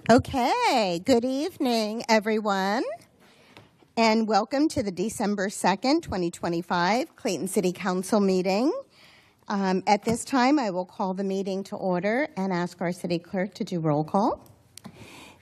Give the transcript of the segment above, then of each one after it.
Okay, good evening, everyone, and welcome to the December 2nd, 2025 Clayton City Council meeting. At this time, I will call the meeting to order and ask our city clerk to do roll call.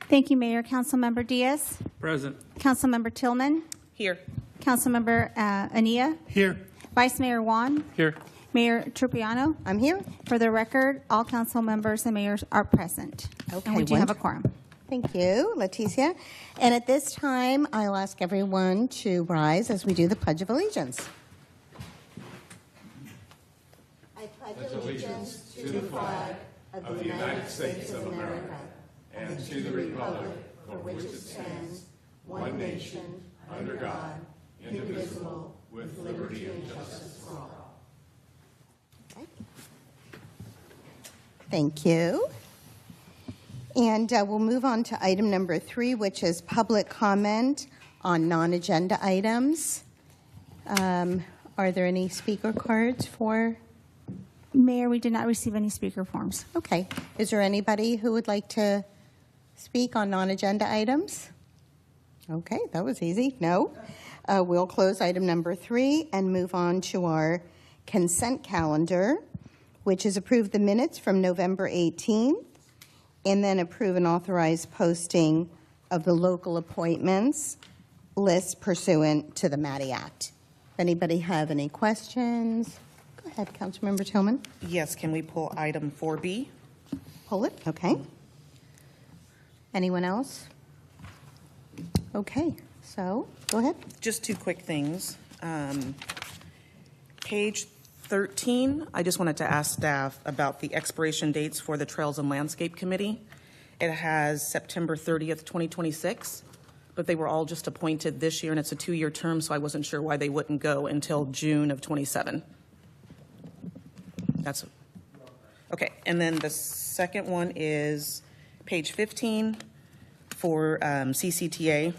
Thank you, Mayor. Councilmember Diaz. Present. Councilmember Tillman. Here. Councilmember Ania. Here. Vice Mayor Juan. Here. Mayor Trupiano. I'm here. For the record, all council members and mayors are present. Okay, and we do have a quorum. Thank you, Leticia. And at this time, I'll ask everyone to rise as we do the Pledge of Allegiance. I pledge allegiance to the flag of the United States of America and to the republic for which it stands, one nation, under God, indivisible, with liberty and justice for all. Okay. Thank you. And we'll move on to item number 3, which is public comment on non-agenda items. Are there any speaker cards for? Mayor, we did not receive any speaker forms. Okay. Is there anybody who would like to speak on non-agenda items? Okay, that was easy. No. We'll close item number 3 and move on to our consent calendar, which is approve the minutes from November 18th, and then approve and authorize posting of the local appointments list pursuant to the Maddie Act. If anybody have any questions? Go ahead, Councilmember Tillman. Yes, can we pull item 4B? Pull it, okay. Anyone else? Okay, so go ahead. Just 2 quick things. Page 13, I just wanted to ask staff about the expiration dates for the Trails and Landscape Committee. It has September 30th, 2026, but they were all just appointed this year, and it's a 2-year term, so I wasn't sure why they wouldn't go until June of 27. That's okay. And then the second one is page 15 for CCTA.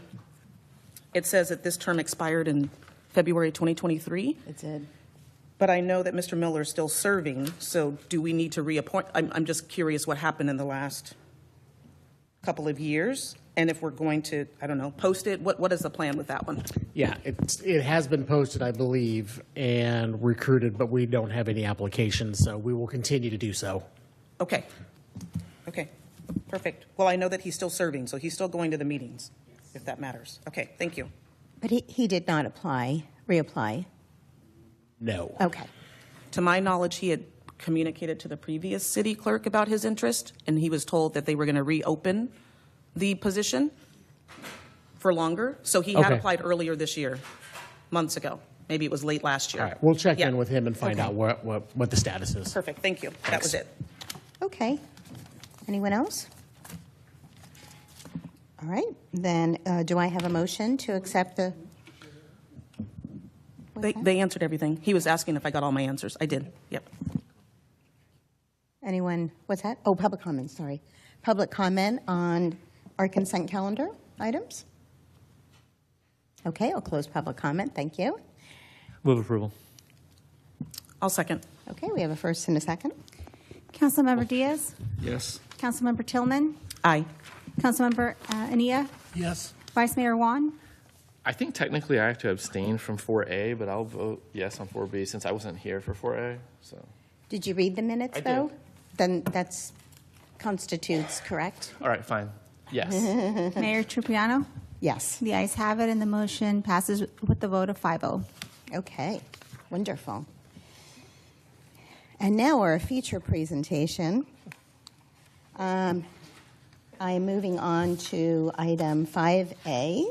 It says that this term expired in February 2023. It did. But I know that Mr. Miller is still serving, so do we need to reappoint? I'm just curious what happened in the last couple of years, and if we're going to, I don't know, post it. What is the plan with that one? Yeah, it has been posted, I believe, and recruited, but we don't have any applications, so we will continue to do so. Okay. Okay. Perfect. Well, I know that he's still serving, so he's still going to the meetings, if that matters. Okay. Thank you. But he did not reapply. No. Okay. To my knowledge, he had communicated to the previous city clerk about his interest, and he was told that they were going to reopen the position for longer. So he had applied earlier this year, months ago. Maybe it was late last year. All right, we'll check Yeah. in with him and find out what the status is. Perfect. Thank you. That was it. Okay. Anyone else? All right. Then do I have a motion to accept the? They answered everything. He was asking if I got all my answers. I did. Yep. Anyone? What's that? Oh, public comment. Sorry. Public comment on our consent calendar items? Okay. I'll close public comment. Thank you. Move approval. I'll second. Okay. We have a first and a second. Councilmember Diaz. Yes. Councilmember Tillman. Aye. Councilmember Ania. Yes. Vice Mayor Juan. I think technically I have to abstain from 4A, but I'll vote yes on 4B since I wasn't here for 4A. So. Did you read the minutes, I though? did. Then that's constitutes correct? All right, fine. Yes. Mayor Trupiano. Yes. The ayes have it, and the motion passes with the vote of 5-0. Okay. Wonderful. And now our feature presentation. I am moving on to item 5A,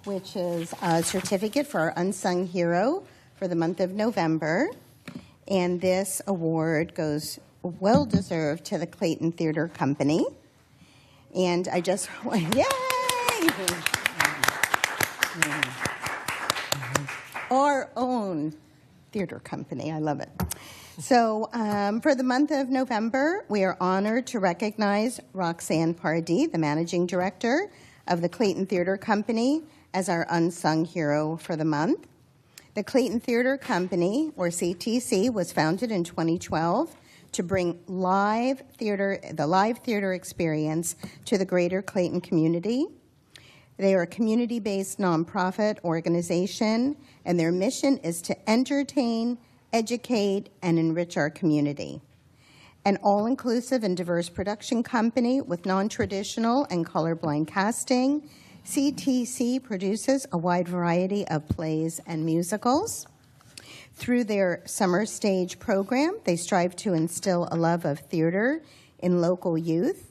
which is a certificate for our unsung hero for the month of November. And this award goes well-deserved to the Clayton Theater Company. And I just, yay! Our own theater company. I love it. So for the month of November, we are honored to recognize Roxanne Pardee, the managing director of the Clayton Theater Company, as our unsung hero for the month. The Clayton Theater Company, or CTC, was founded in 2012 to bring the live theater experience to the greater Clayton community. They are a community-based nonprofit organization, and their mission is to entertain, educate, and enrich our community. An all-inclusive and diverse production company with non-traditional and colorblind casting, CTC produces a wide variety of plays and musicals. Through their summer stage program, they strive to instill a love of theater in local youth.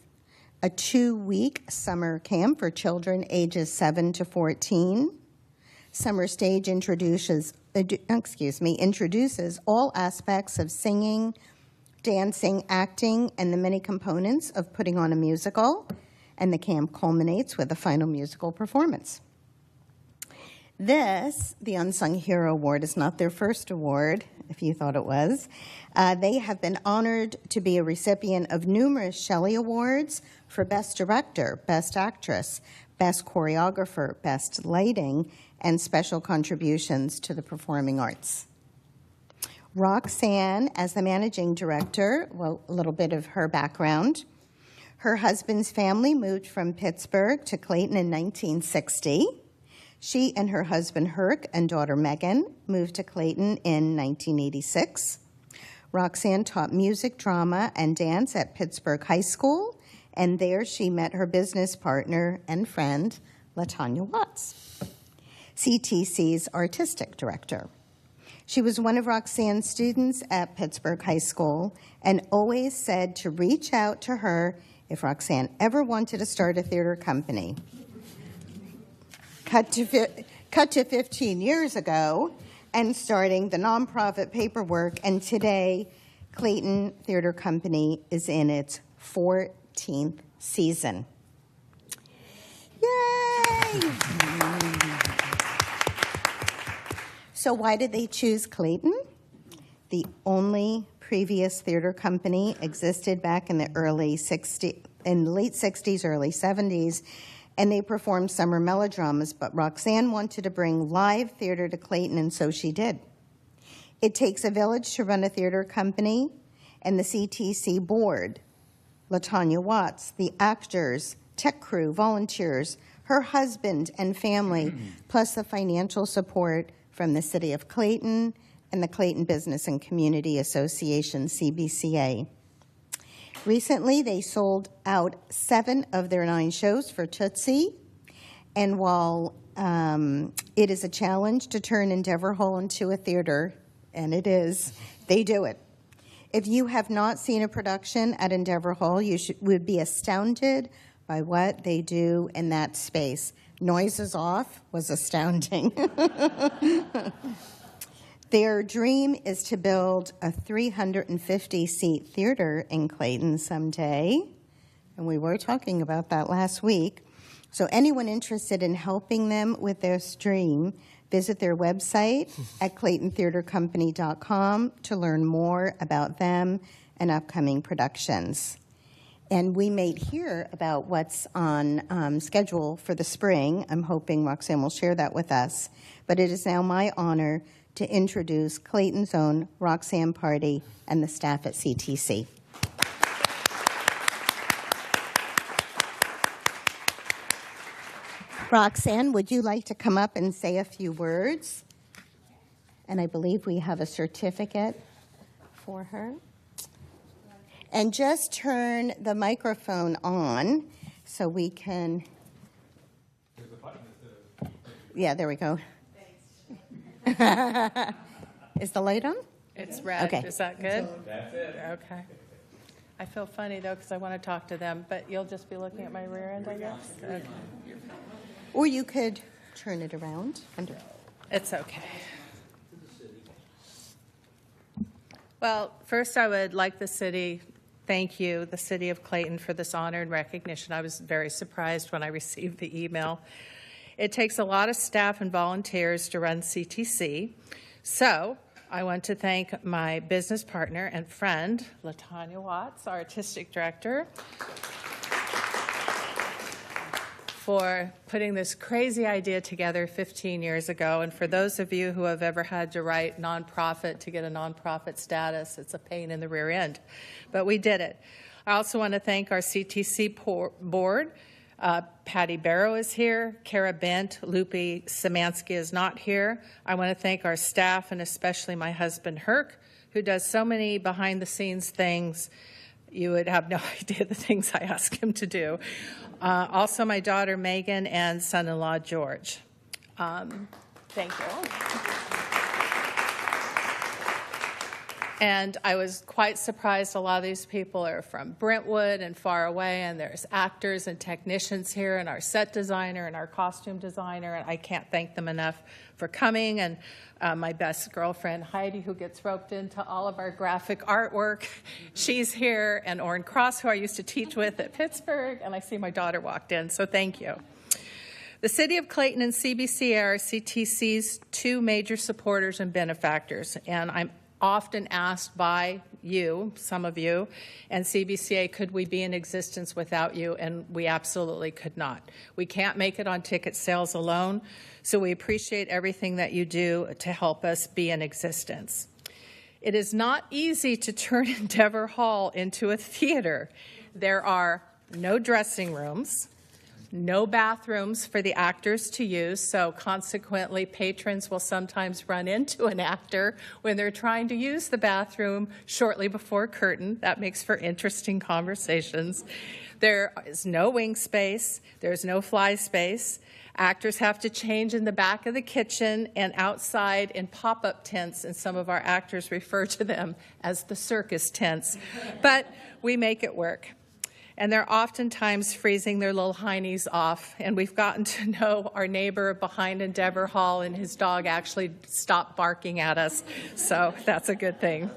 A 2-week summer camp for children ages 7 to 14. Summer Stage introduces all aspects of singing, dancing, acting, and the many components of putting on a musical, and the camp culminates with a final musical performance. This, the Unsung Hero Award, is not their first award, if you thought it was. They have been honored to be a recipient of numerous Shelley Awards for Best Director, Best Actress, Best Choreographer, Best Lighting, and special contributions to the performing arts. Roxanne, as the managing director, well, a little bit of her background. Her husband's family moved from Pittsburgh to Clayton in 1960. She and her husband, Herc, and daughter, Megan, moved to Clayton in 1986. Roxanne taught music, drama, and dance at Pittsburgh High School, and there she met her business partner and friend, LaTanya Watts, CTC's artistic director. She was one of Roxanne's students at Pittsburgh High School and always said to reach out to her if Roxanne ever wanted to start a theater company. Cut to 15 years ago and starting the nonprofit paperwork, and today Clayton Theater Company is in its 14th season. Yay! So why did they choose Clayton? The only previous theater company existed back in the late 60s, early 70s, and they performed summer melodramas, but Roxanne wanted to bring live theater to Clayton, and so she did. It takes a village to run a theater company, and the CTC board, LaTanya Watts, the actors, tech crew, volunteers, her husband and family, plus the financial support from the City of Clayton and the Clayton Business and Community Association, CBCA. Recently, they sold out 7 of their 9 shows for Tootsie, and while it is a challenge to turn Endeavor Hall into a theater, and it is, they do it. If you have not seen a production at Endeavor Hall, you would be astounded by what they do in that space. Noises Off was astounding. Their dream is to build a 350-seat theater in Clayton someday, and we were talking about that last week. So anyone interested in helping them with their dream, visit their website at claytontheatercompany.com to learn more about them and upcoming productions. And we may hear about what's on schedule for the spring. I'm hoping Roxanne will share that with us. But it is now my honor to introduce Clayton's own Roxanne Party and the staff at CTC. Roxanne, would you like to come up and say a few words? And I believe we have a certificate for her. And just turn the microphone on so we can... Yeah, there we go. Is the light on? It's red. Okay. Is that good? That's it. Okay. I feel funny, though, because I want to talk to them, but you'll just be looking at my rear end, I guess? Okay. Or you could turn it around. It's okay. Well, first I would like the city, thank you, the City of Clayton, for this honor and recognition. I was very surprised when I received the email. It takes a lot of staff and volunteers to run CTC. So I want to thank my business partner and friend, LaTanya Watts, our artistic director, for putting this crazy idea together 15 years ago. And for those of you who have ever had to write nonprofit to get a nonprofit status, it's a pain in the rear end. But we did it. I also want to thank our CTC board. Patty Barrow is here. Kara Bent, Lupe Samansky is not here. I want to thank our staff and especially my husband, Herc, who does so many behind-the-scenes things. You would have no idea the things I ask him to do. Also, my daughter, Megan, and son-in-law, George. Thank you. And I was quite surprised. A lot of these people are from Brentwood and far away, and there's actors and technicians here, and our set designer and our costume designer, and I can't thank them enough for coming. And my best girlfriend, Heidi, who gets roped into all of our graphic artwork, she's here, and Orrin Cross, who I used to teach with at Pittsburgh, and I see my daughter walked in, so thank you. The City of Clayton and CBCA are CTC's two major supporters and benefactors, and I'm often asked by you, some of you, and CBCA, could we be in existence without you? And we absolutely could not. We can't make it on ticket sales alone, so we appreciate everything that you do to help us be in existence. It is not easy to turn Endeavor Hall into a theater. There are no dressing rooms, no bathrooms for the actors to use, so consequently patrons will sometimes run into an actor when they're trying to use the bathroom shortly before curtain. That makes for interesting conversations. There is no wing space. There's no fly space. Actors have to change in the back of the kitchen and outside in pop-up tents, and some of our actors refer to them as the circus tents. But we make it work. And they're oftentimes freezing their little heinies off. And we've gotten to know our neighbor behind Endeavor Hall, and his dog actually stopped barking at us. So that's a good thing.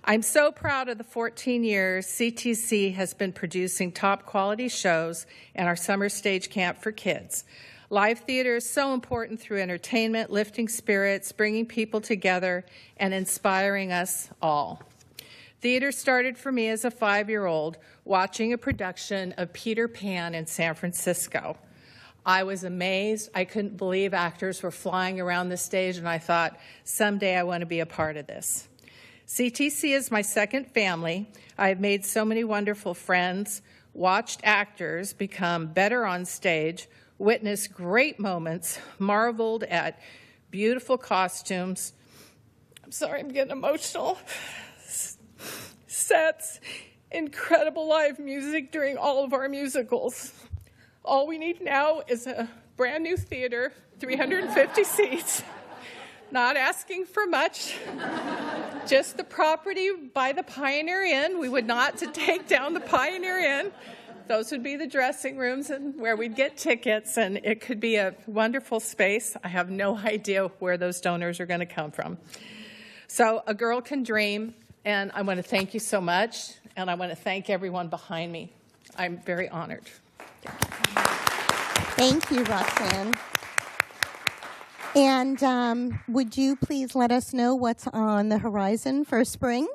I'm so proud of the 14 years CTC has been producing top quality shows and our summer stage camp for kids. Live theater is so important through entertainment, lifting spirits, bringing people together, and inspiring us all. Theater started for me as a 5-year-old watching a production of Peter Pan in San Francisco. I was amazed. I couldn't believe actors were flying around the stage, and I thought, someday I want to be a part of this. CTC is my second family. I have made so many wonderful friends, watched actors become better on stage, witnessed great moments, marveled at beautiful costumes. I'm sorry, I'm getting emotional. Sets, incredible live music during all of our musicals. All we need now is a brand new theater, 350 seats. Not asking for much, just the property by the Pioneer Inn. We would not to take down the Pioneer Inn. Those would be the dressing rooms and where we'd get tickets, and it could be a wonderful space. I have no idea where those donors are going to come from. So a girl can dream. And I want to thank you so much, and I want to thank everyone behind me. I'm very honored. Thank you, Roxanne. And would you please let us know what's on the horizon for spring?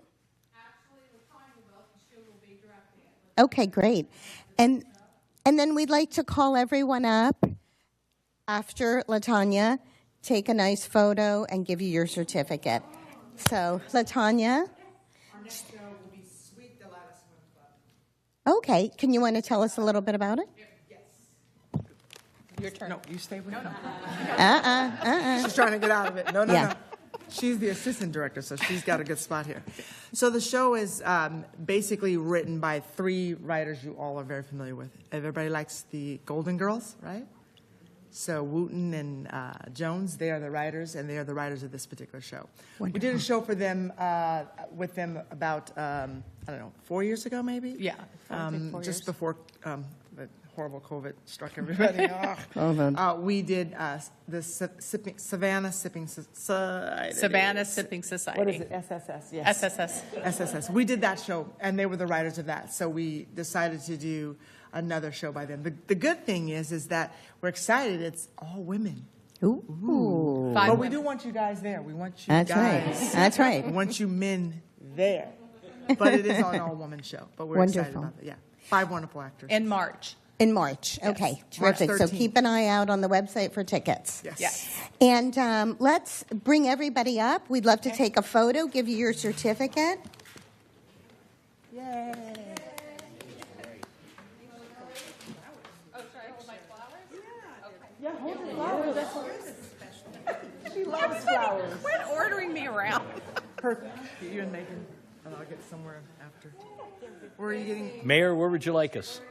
Actually, LaTanya will, and she will be directing it. Okay, great. And then we'd like to call everyone up after LaTanya, take a nice photo, and give you your certificate. So, LaTanya. Next show will be Sweet Delilah Swim Club. Okay, can you want to tell us a little bit about it? Yes. Your turn. No, you stay with her. She's trying to get out of it. No. She's the assistant director, so she's got a good spot here. So the show is basically written by 3 writers you all are very familiar with. Everybody likes the Golden Girls, right? So Wooten and Jones, they are the writers, and they are the writers of this particular show. Wonderful. We did a show for them, with them about, 4 years ago, maybe? Yeah, 4 just years. before the horrible COVID struck everybody. We did the Savannah Sipping Society. Savannah Sipping Society. What is it? SSS, yes. SSS. We did that show, and they were the writers of that. So we decided to do another show by them. The good thing is that we're excited. It's all women. Ooh. But we do want you guys there. We want you That's guys. right. That's right. We want you men there. But it is an all-woman show. But we're excited Wonderful. about it. Yeah. 5 wonderful actors. In March. In March, okay, March terrific. So 13th. keep an eye out on the website for tickets. Yes. And let's bring everybody up. We'd love to take a photo, give you your certificate. Yay. She loves flowers. Quit ordering me around. Perfect. You and Megan, and I'll get somewhere after. Where are you getting? Mayor, where would you like us?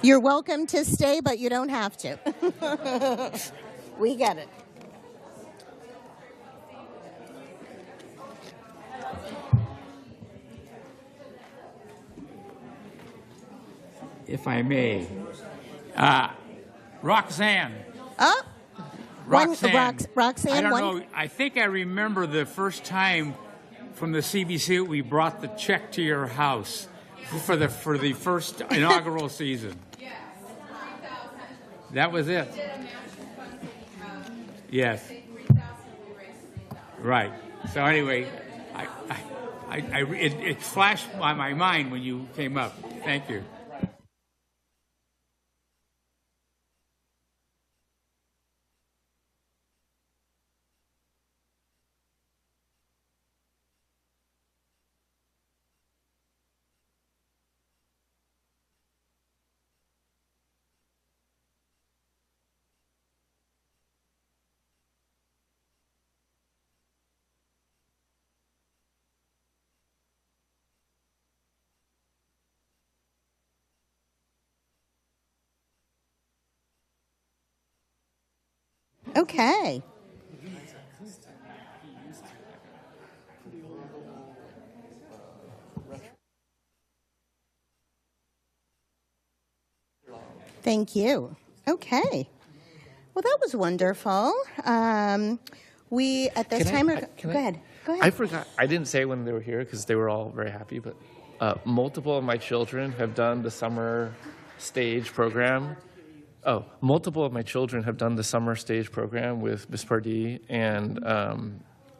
You're welcome to stay, but you don't have to. We get it. If I may. Roxanne. Oh, Roxanne. Roxanne, I don't one. know. I think I remember the first time from the CBC we brought the check to your house for the first inaugural season. That was it. Yes. Right. So anyway, it flashed by my mind when you came up. Thank you. Okay. Thank you. Okay. Well, that was wonderful. We, at this time, go ahead. Go ahead. I forgot. I didn't say when they were here because they were all very happy, but multiple of my children have done the summer stage program. Oh, multiple of my children have done the summer stage program with Miss Pardee, and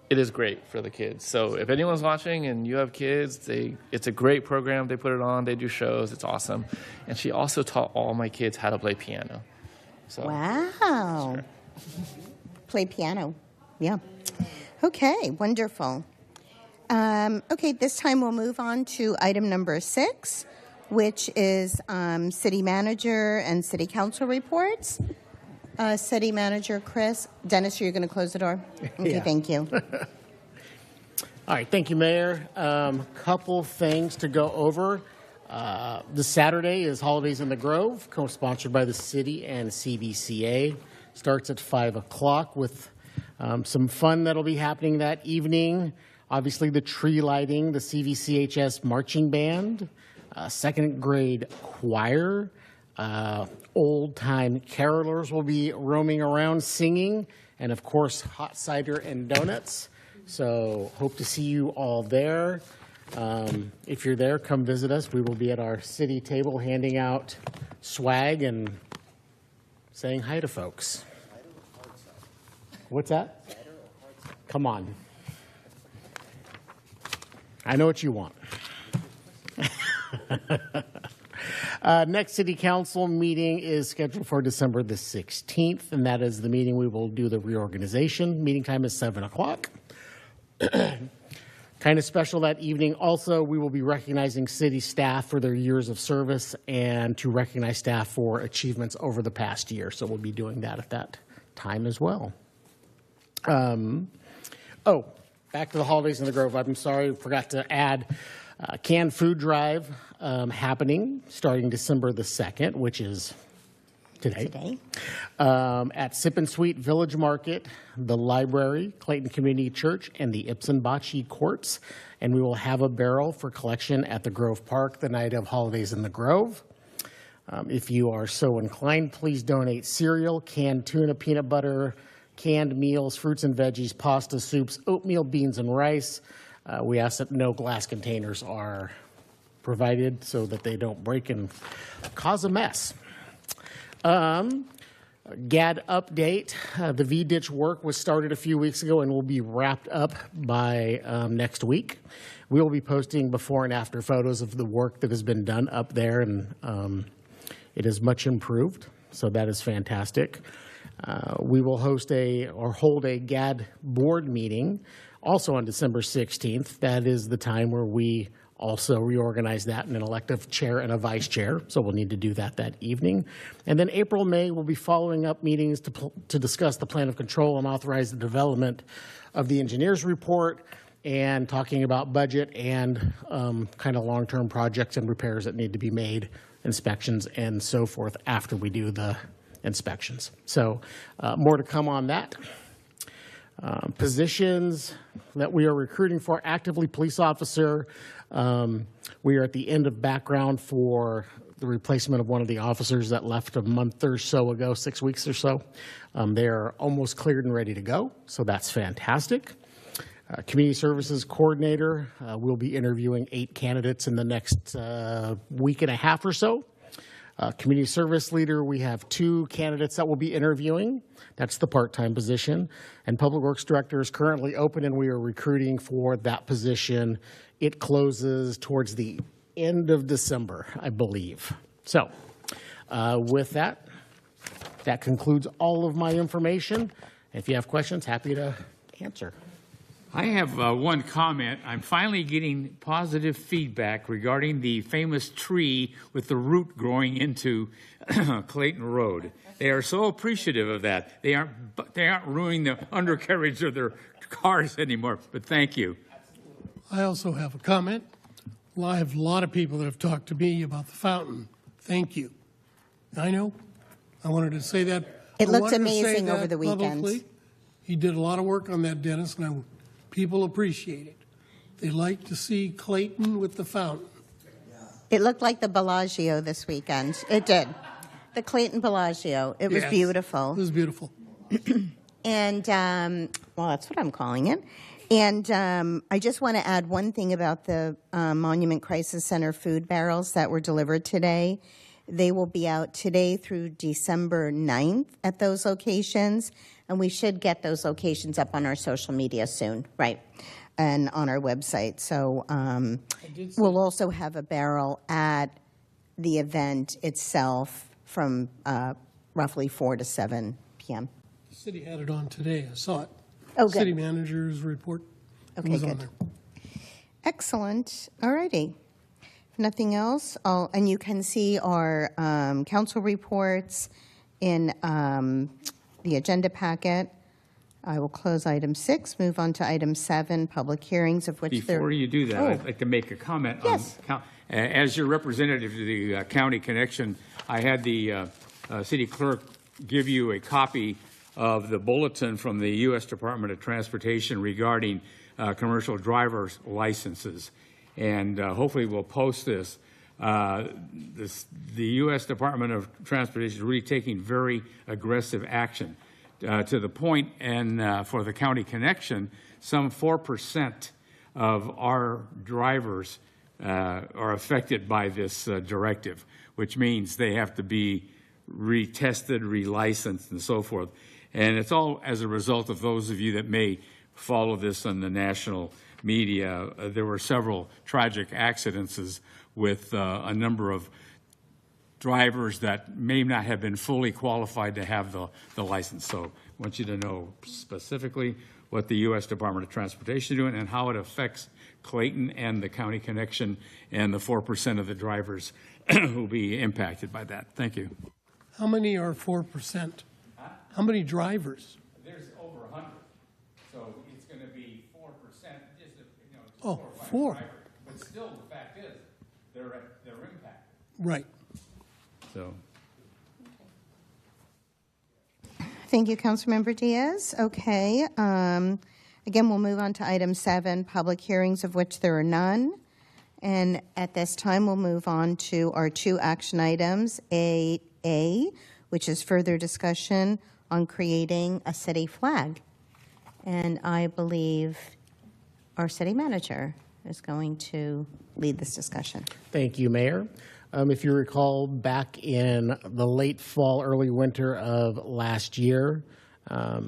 it is great for the kids. So if anyone's watching and you have kids, it's a great program. They put it on. They do shows. It's awesome. And she also taught all my kids how to play piano. So, Wow. Play piano. Yeah. Okay, wonderful. Okay, this time we'll move on to item number 6, which is city manager and city council reports. City Manager Chris. Dennis, you're going to close the door? Okay, Yeah. thank you. All right, thank you, Mayor. Couple things to go over. This Saturday is Holidays in the Grove, co-sponsored by the city and CBCA. Starts at 5 o'clock with some fun that'll be happening that evening. Obviously, the tree lighting, the CVCHS marching band, second grade choir, old-time carolers will be roaming around singing, and of course, hot cider and donuts. So hope to see you all there. If you're there, come visit us. We will be at our city table handing out swag and saying hi to folks. What's that? Come on. I know what you want. Next city council meeting is scheduled for December the 16th, and that is the meeting we will do the reorganization. Meeting time is 7 o'clock. Kind of special that evening. Also, we will be recognizing city staff for their years of service and to recognize staff for achievements over the past year. So we'll be doing that at that time as well. Back to the Holidays in the Grove. I'm sorry, forgot to add canned food drive happening starting December the 2nd, which is today. At Sip and Sweet Village Market, the library, Clayton Community Church, and the Ipsen-Bocce Courts. And we will have a barrel for collection at the Grove Park the night of Holidays in the Grove. If you are so inclined, please donate cereal, canned tuna, peanut butter, canned meals, fruits and veggies, pasta, soups, oatmeal, beans, and rice. We ask that no glass containers are provided so that they don't break and cause a mess. GAD update. The V-ditch work was started a few weeks ago and will be wrapped up by next week. We will be posting before and after photos of the work that has been done up there, and it is much improved, so that is fantastic. We will hold a GAD board meeting also on December 16th. That is the time where we also reorganize that in an elective chair and a vice chair, so we'll need to do that evening. And then April, May, we'll be following up meetings to discuss the plan of control and authorize the development of the engineer's report and talking about budget and kind of long-term projects and repairs that need to be made, inspections and so forth after we do the inspections. So more to come on that. Positions that we are recruiting for: actively police officer. We are at the end of background for the replacement of one of the officers that left a month or so ago, 6 weeks or so. They are almost cleared and ready to go, so that's fantastic. Community services coordinator, we'll be interviewing 8 candidates in the next week and a half or so. Community service leader, we have 2 candidates that we'll be interviewing. That's the part-time position. And public works director is currently open, and we are recruiting for that position. It closes towards the end of December, I believe. So with that concludes all of my information. If you have questions, happy to answer. I have one comment. I'm finally getting positive feedback regarding the famous tree with the root growing into Clayton Road. They are so appreciative of that. They aren't ruining the undercarriage of their cars anymore. But thank you. I also have a comment. I have a lot of people that have talked to me about the fountain. Thank you. I know. I wanted to say that. It looked amazing over the weekend. Publicly. He did a lot of work on that, Dennis, and people appreciate it. They like to see Clayton with the fountain. It looked like the Bellagio this weekend. It did. The Clayton Bellagio. It was beautiful. It was beautiful. And, well, that's what I'm calling it. And I just want to add one thing about the Monument Crisis Center food barrels that were delivered today. They will be out today through December 9th at those locations, and we should get those locations up on our social media soon, right, and on our website. So we'll also have a barrel at the event itself from roughly 4 to 7 p.m. The city had it on today. I saw it. Oh, good. City manager's report. Okay, was on good. there. Excellent. All righty. If nothing else, and you can see our council reports in the agenda packet. I will close item 6, move on to item 7, public hearings, of which there... Before you do that, Oh. I'd like to make a comment. Yes. As your representative to the county connection, I had the city clerk give you a copy of the bulletin from the U.S. Department of Transportation regarding commercial driver's licenses. And hopefully we'll post this. The U.S. Department of Transportation is really taking very aggressive action to the point, and for the county connection, some 4% of our drivers are affected by this directive, which means they have to be retested, relicensed, and so forth. And it's all as a result of those of you that may follow this on the national media. There were several tragic accidents with a number of drivers that may not have been fully qualified to have the license. So I want you to know specifically what the U.S. Department of Transportation is doing and how it affects Clayton and the county connection and the 4% of the drivers who will be impacted by that. Thank you. How many are 4%? How many drivers? There's over 100, so it's going to be 4%. Just Oh, 4 or 5 4. drivers. But still, the fact is, they're impacted. Right. So. Thank you, Councilmember Diaz. Okay. Again, we'll move on to item 7, public hearings, of which there are none. And at this time, we'll move on to our 2 action items, 8A, which is further discussion on creating a city flag. And I believe our city manager is going to lead this discussion. Thank you, Mayor. If you recall, back in the late fall, early winter of last year,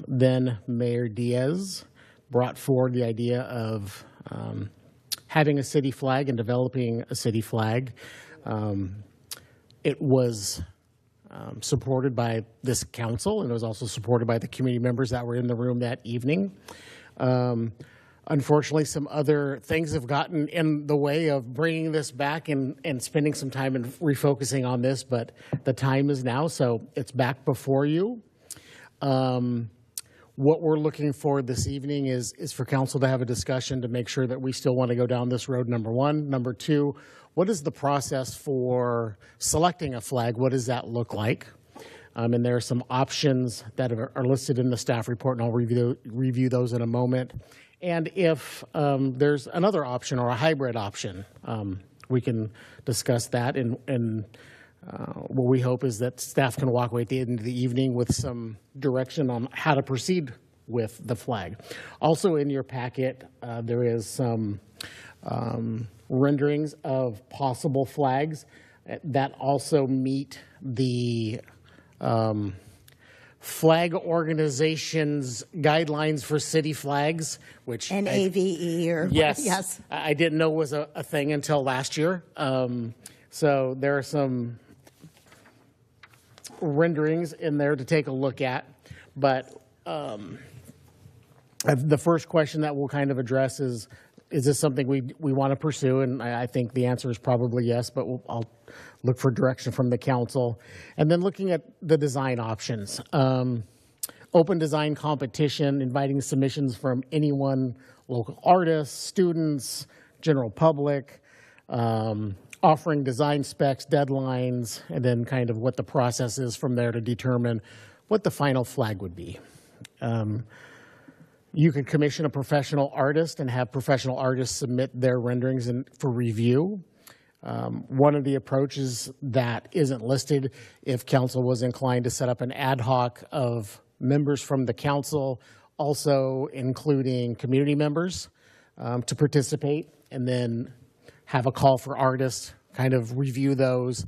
then Mayor Diaz brought forward the idea of having a city flag and developing a city flag. It was supported by this council, and it was also supported by the community members that were in the room that evening. Unfortunately, some other things have gotten in the way of bringing this back and spending some time and refocusing on this, but the time is now, so it's back before you. What we're looking for this evening is for council to have a discussion to make sure that we still want to go down this road, number one. Number two, what is the process for selecting a flag? What does that look like? And there are some options that are listed in the staff report, and I'll review those in a moment. And if there's another option or a hybrid option, we can discuss that. And what we hope is that staff can walk away at the end of the evening with some direction on how to proceed with the flag. Also in your packet, there is some renderings of possible flags that also meet the flag organization's guidelines for city flags, which NAVE or yes, I didn't know was a thing until last year. So there are some renderings in there to take a look at, but the first question that we'll kind of address is this something we want to pursue? And I think the answer is probably yes, but I'll look for direction from the council. And then looking at the design options. Open design competition, inviting submissions from anyone, local artists, students, general public, offering design specs, deadlines, and then kind of what the process is from there to determine what the final flag would be. You could commission a professional artist and have professional artists submit their renderings for review. One of the approaches that isn't listed, if council was inclined to set up an ad hoc of members from the council, also including community members to participate, and then have a call for artists, kind of review those,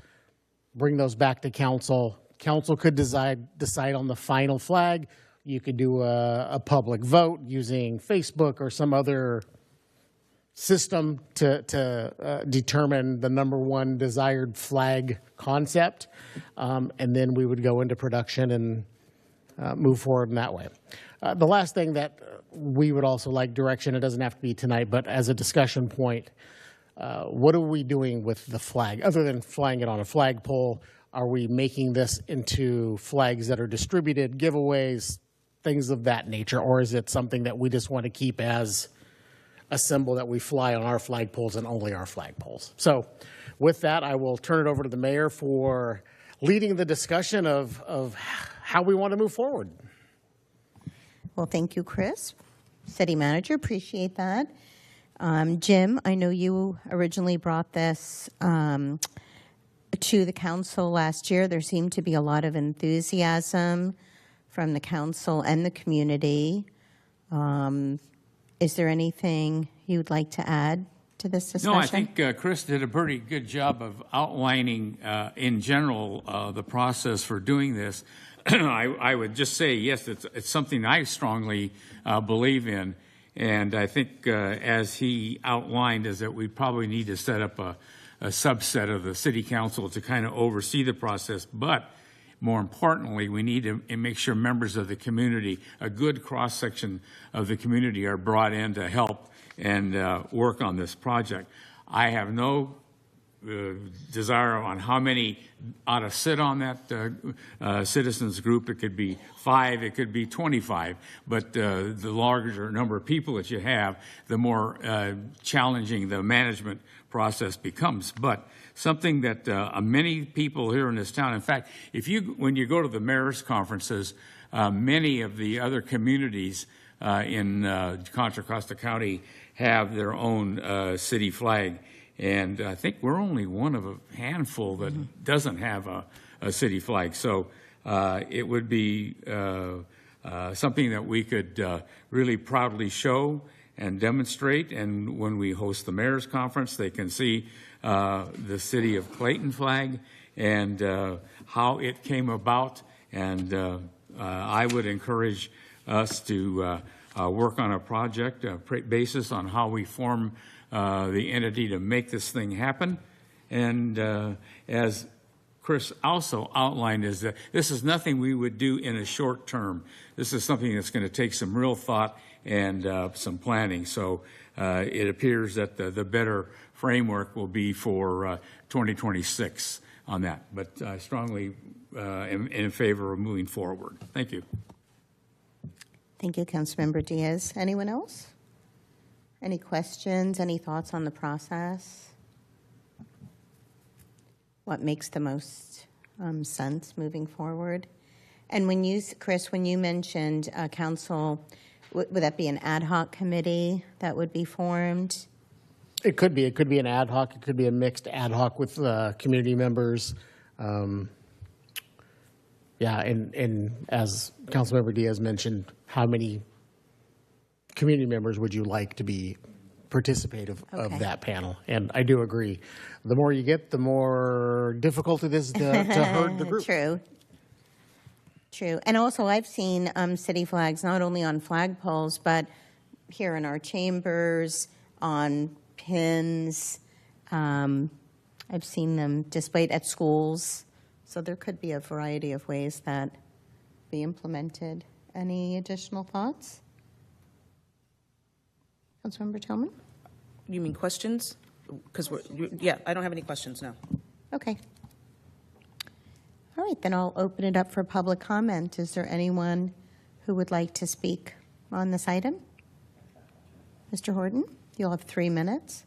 bring those back to council. Council could decide on the final flag. You could do a public vote using Facebook or some other system to determine the number one desired flag concept, and then we would go into production and move forward in that way. The last thing that we would also like direction, it doesn't have to be tonight, but as a discussion point, what are we doing with the flag? Other than flying it on a flagpole, Are we making this into flags that are distributed, giveaways, things of that nature? Or is it something that we just want to keep as a symbol that we fly on our flagpoles and only our flagpoles? So with that, I will turn it over to the mayor for leading the discussion of how we want to move forward. Well, thank you, Chris. City Manager, appreciate that. Jim, I know you originally brought this to the council last year. There seemed to be a lot of enthusiasm from the council and the community. Is there anything you would like to add to this discussion? No, I think Chris did a pretty good job of outlining, in general, the process for doing this. I would just say, yes, it's something I strongly believe in. And I think, as he outlined, is that we probably need to set up a subset of the city council to kind of oversee the process. But more importantly, we need to make sure members of the community, a good cross-section of the community, are brought in to help and work on this project. I have no desire on how many ought to sit on that citizens group. It could be 5, it could be 25, but the larger number of people that you have, the more challenging the management process becomes. But something that many people here in this town, in fact, when you go to the mayor's conferences, many of the other communities in Contra Costa County have their own city flag. And I think we're only one of a handful that doesn't have a city flag. So it would be something that we could really proudly show and demonstrate. And when we host the mayor's conference, they can see the city of Clayton flag and how it came about. And I would encourage us to work on a project basis on how we form the entity to make this thing happen. And as Chris also outlined, is that this is nothing we would do in a short term. This is something that's going to take some real thought and some planning. So it appears that the better framework will be for 2026 on that. But I strongly am in favor of moving forward. Thank you. Thank you, Councilmember Diaz. Anyone else? Any questions, any thoughts on the process? What makes the most sense moving forward? And when you, Chris, when you mentioned council, would that be an ad hoc committee that would be formed? It could be. It could be an ad hoc. It could be a mixed ad hoc with community members. Yeah, and as Councilmember Diaz mentioned, how many community members would you like to be participative of that panel? And I do agree. The more you get, the more difficult it is to herd the group. True. True. And also, I've seen city flags not only on flagpoles, but here in our chambers, on pins. I've seen them displayed at schools. So there could be a variety of ways that be implemented. Any additional thoughts? Councilmember Tillman? You mean questions? Because yeah, I don't have any questions now. Okay. All right, then I'll open it up for public comment. Is there anyone who would like to speak on this item? Mr. Horton, you'll have 3 minutes.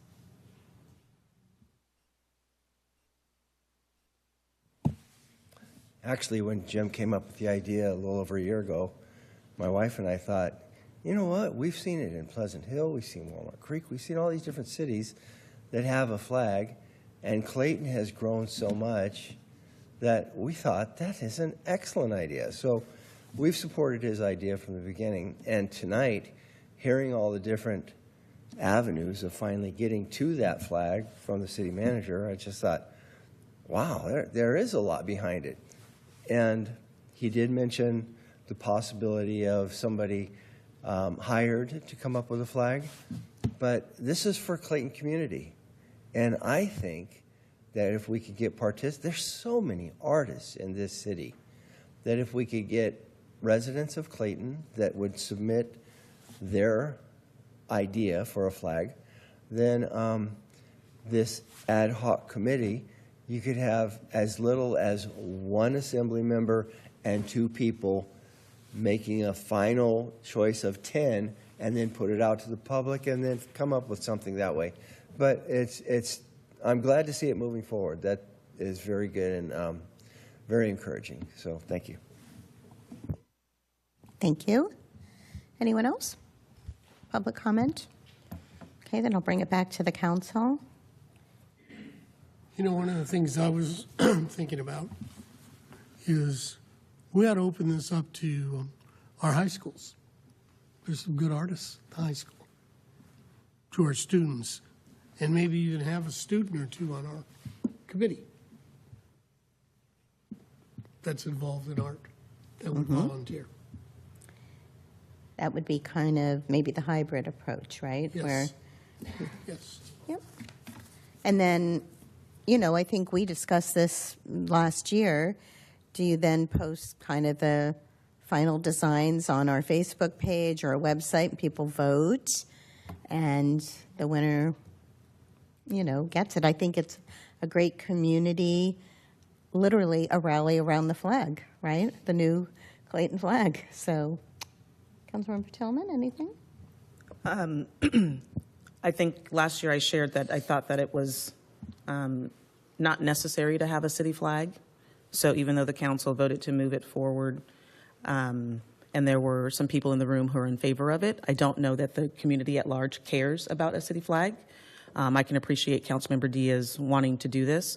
Actually, when Jim came up with the idea a little over a year ago, my wife and I thought, you know what, we've seen it in Pleasant Hill, we've seen Walnut Creek, we've seen all these different cities that have a flag, and Clayton has grown so much that we thought that is an excellent idea. So we've supported his idea from the beginning, and tonight, hearing all the different avenues of finally getting to that flag from the city manager, I just thought, wow, there is a lot behind it. And he did mention the possibility of somebody hired to come up with a flag, but this is for Clayton community. And I think that if we could get there's so many artists in this city, that if we could get residents of Clayton that would submit their idea for a flag, then this ad hoc committee you could have as little as one assembly member and 2 people making a final choice of 10 and then put it out to the public and then come up with something that way. But I'm glad to see it moving forward. That is very good and very encouraging. So thank you. Thank you. Anyone else? Public comment? Okay, then I'll bring it back to the council. You know, one of the things I was thinking about is we ought to open this up to our high schools. There's some good artists at the high school, to our students, and maybe even have a student or 2 on our committee that's involved in art that would volunteer. That would be kind of maybe the hybrid approach, right? Yes. Yes. Yep. And then, you know, I think we discussed this last year. Do you then post kind of the final designs on our Facebook page or our website and people vote and the winner, you know, gets it? I think it's a great community, literally a rally around the flag, right? The new Clayton flag. So, Councilmember Tillman, anything? I think last year I shared that I thought that it was not necessary to have a city flag. So even though the council voted to move it forward, and there were some people in the room who are in favor of it, I don't know that the community at large cares about a city flag. I can appreciate Councilmember Diaz wanting to do this,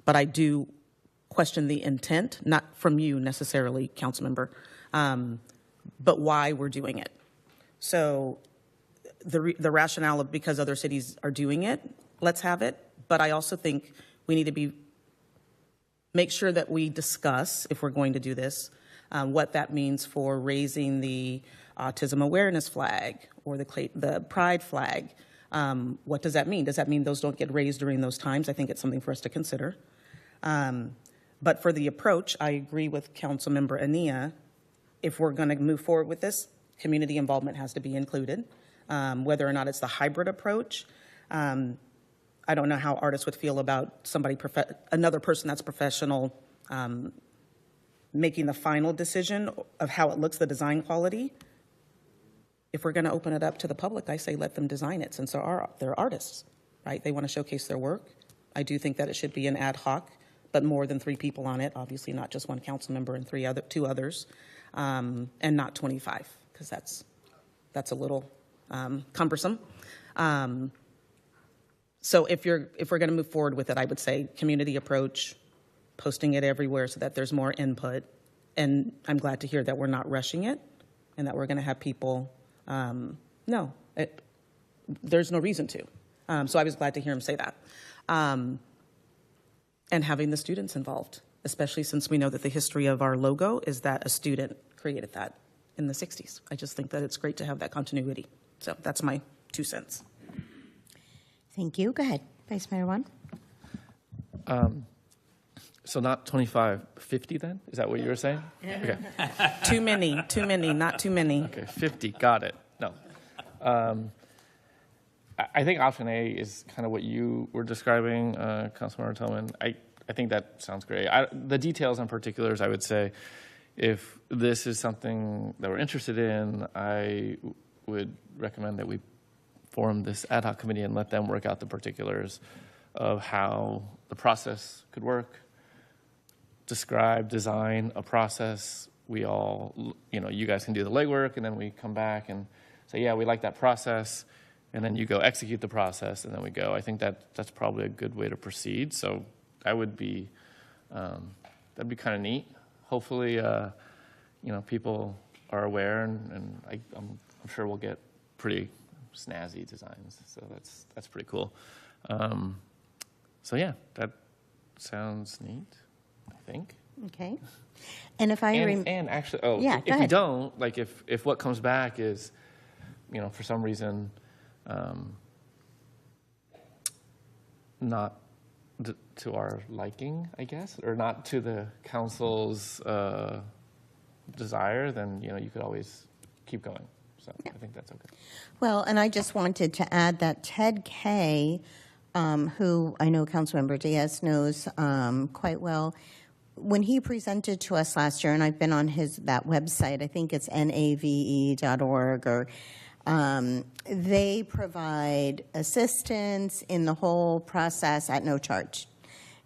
but I do question the intent, not from you necessarily, Councilmember, but why we're doing it. So the rationale of because other cities are doing it, let's have it. But I also think we need to make sure that we discuss, if we're going to do this, what that means for raising the autism awareness flag or the pride flag. What does that mean? Does that mean those don't get raised during those times? I think it's something for us to consider. But for the approach, I agree with Councilmember Ania. If we're going to move forward with this, community involvement has to be included. Whether or not it's the hybrid approach, I don't know how artists would feel about another person that's professional making the final decision of how it looks, the design quality. If we're going to open it up to the public, I say let them design it, since they're artists, right? They want to showcase their work. I do think that it should be an ad hoc, but more than 3 people on it, obviously not just one council member and 2 others, and not 25, because that's a little cumbersome. So if we're going to move forward with it, I would say community approach, posting it everywhere so that there's more input. And I'm glad to hear that we're not rushing it and that we're going to have people, there's no reason to. So I was glad to hear him say that. And having the students involved, especially since we know that the history of our logo is that a student created that in the 60s. I just think that it's great to have that continuity. So that's my 2 cents. Thank you. Go ahead, Vice Mayor Juan. So not 25, 50 then? Is that what you were saying? Okay. Too many, not too many. Okay, 50, got it. No. I think option A is kind of what you were describing, Councilmember Tillman. I think that sounds great. The details and particulars, I would say, if this is something that we're interested in, I would recommend that we form this ad hoc committee and let them work out the particulars of how the process could work, describe, design a process. We all, you guys can do the legwork, and then we come back and say, yeah, we like that process, and then you go execute the process, and then we go. I think that's probably a good way to proceed. So that would be, that'd be kind of neat. Hopefully, people are aware, and I'm sure we'll get pretty snazzy designs. So that's pretty cool. So yeah, that sounds neat, I think. Okay. And if I and actually, yeah, if you don't, like if what comes back is, for some reason, not to our liking, I guess, or not to the council's desire, then you could always keep going. So yeah. I think that's okay. Well, and I just wanted to add that Ted Kay who I know Councilmember Diaz knows quite well, when he presented to us last year, and I've been on that website, I think it's nave.org, or they provide assistance in the whole process at no charge.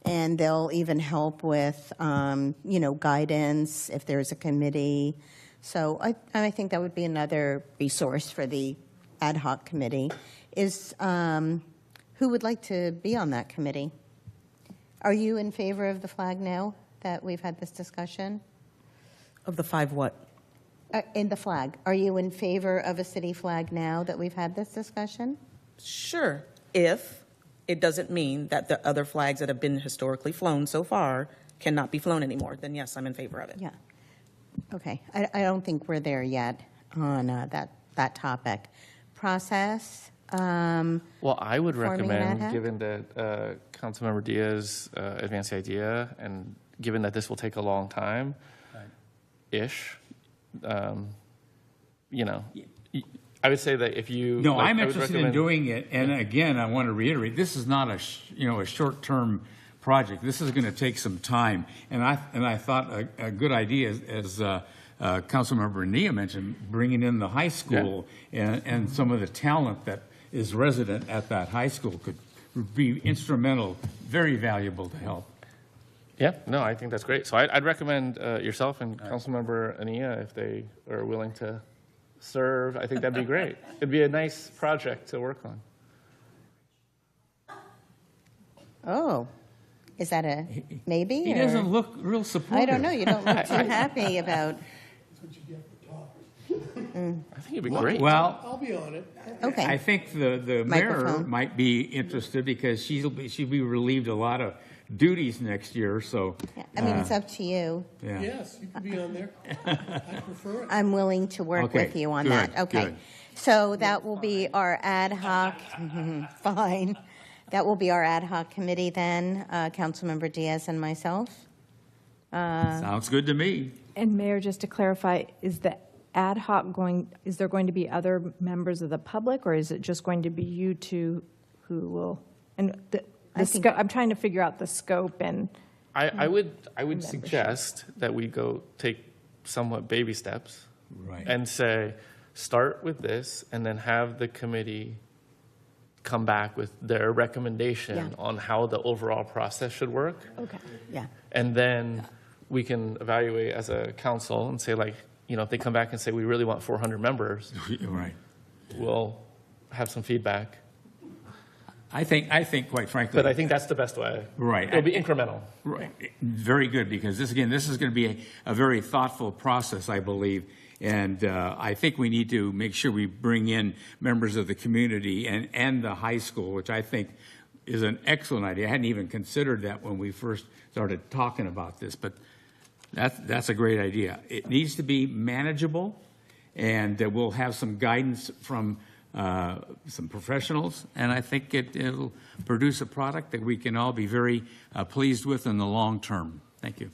And they'll even help with, guidance if there's a committee. So I think that would be another resource for the ad hoc committee. Who would like to be on that committee? Are you in favor of the flag now that we've had this discussion? Of the 5 what? In the flag. Are you in favor of a city flag now that we've had this discussion? Sure, if it doesn't mean that the other flags that have been historically flown so far cannot be flown anymore, then yes, I'm in favor of it. Yeah. Okay. I don't think we're there yet on that topic. Process. Well, I would Forming an ad recommend, hoc? given that Councilmember Diaz advanced the idea, and given that this will take a long time, ish, I would say that if you... No, like, I'm I would interested in recommend- doing it, and again, I want to reiterate, this is not a short-term project. This is going to take some time, and I thought a good idea, as Councilmember Nia mentioned, bringing in the high school and some of the talent that is resident at that high school could be instrumental, very valuable to help. Yeah, no, I think that's great. So I'd recommend yourself and Councilmember Ania, if they are willing to serve. I think that'd be great. It'd be a nice project to work on. Oh, is that a maybe? He or- doesn't look real supportive. I don't know. You don't look too happy about. I think it'd be great. Well, I'll be on it. Okay. I think the mayor Microphone. might be interested because she'll be relieved a lot of duties next year, so. Yeah, I mean, it's up to you. Yeah. Yes, you can be on there. I prefer it. I'm willing to work Okay, with you on good, that. Okay. good. So that will be our ad hoc, fine. That will be our ad hoc committee then, Councilmember Diaz and myself. Sounds good to me. And Mayor, just to clarify, is the ad hoc is there going to be other members of the public, or is it just going to be you two who will? And I'm trying to figure out the scope and. I would suggest that we go take somewhat baby steps, Right. and say, start with this, and then have the committee come back with their recommendation Yeah. on how the overall process should work. Okay. Yeah. And then we can evaluate as a council and say, like, if they come back and say, we really want 400 members, Right. we'll have some feedback. I think, quite frankly. But I think that's the best way. Right. It'll be incremental. Right. Very good, because this is going to be a very thoughtful process, I believe. And I think we need to make sure we bring in members of the community and the high school, which I think is an excellent idea. I hadn't even considered that when we first started talking about this, but that's a great idea. It needs to be manageable, and we'll have some guidance from some professionals, and I think it'll produce a product that we can all be very pleased with in the long term. Thank you.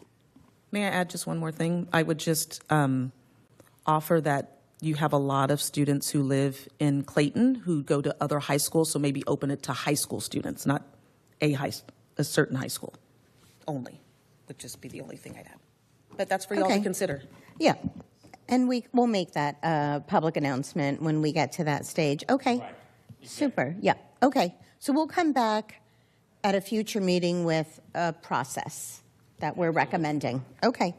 May I add just one more thing? I would just offer that you have a lot of students who live in Clayton who go to other high schools, so maybe open it to high school students, not a certain high school only. Would just be the only thing I'd add. But that's for y'all to Okay. consider. Yeah. And we'll make that public announcement when we get to that stage. Okay. Super. Yeah. Okay. So we'll come back at a future meeting with a process that we're recommending. Okay.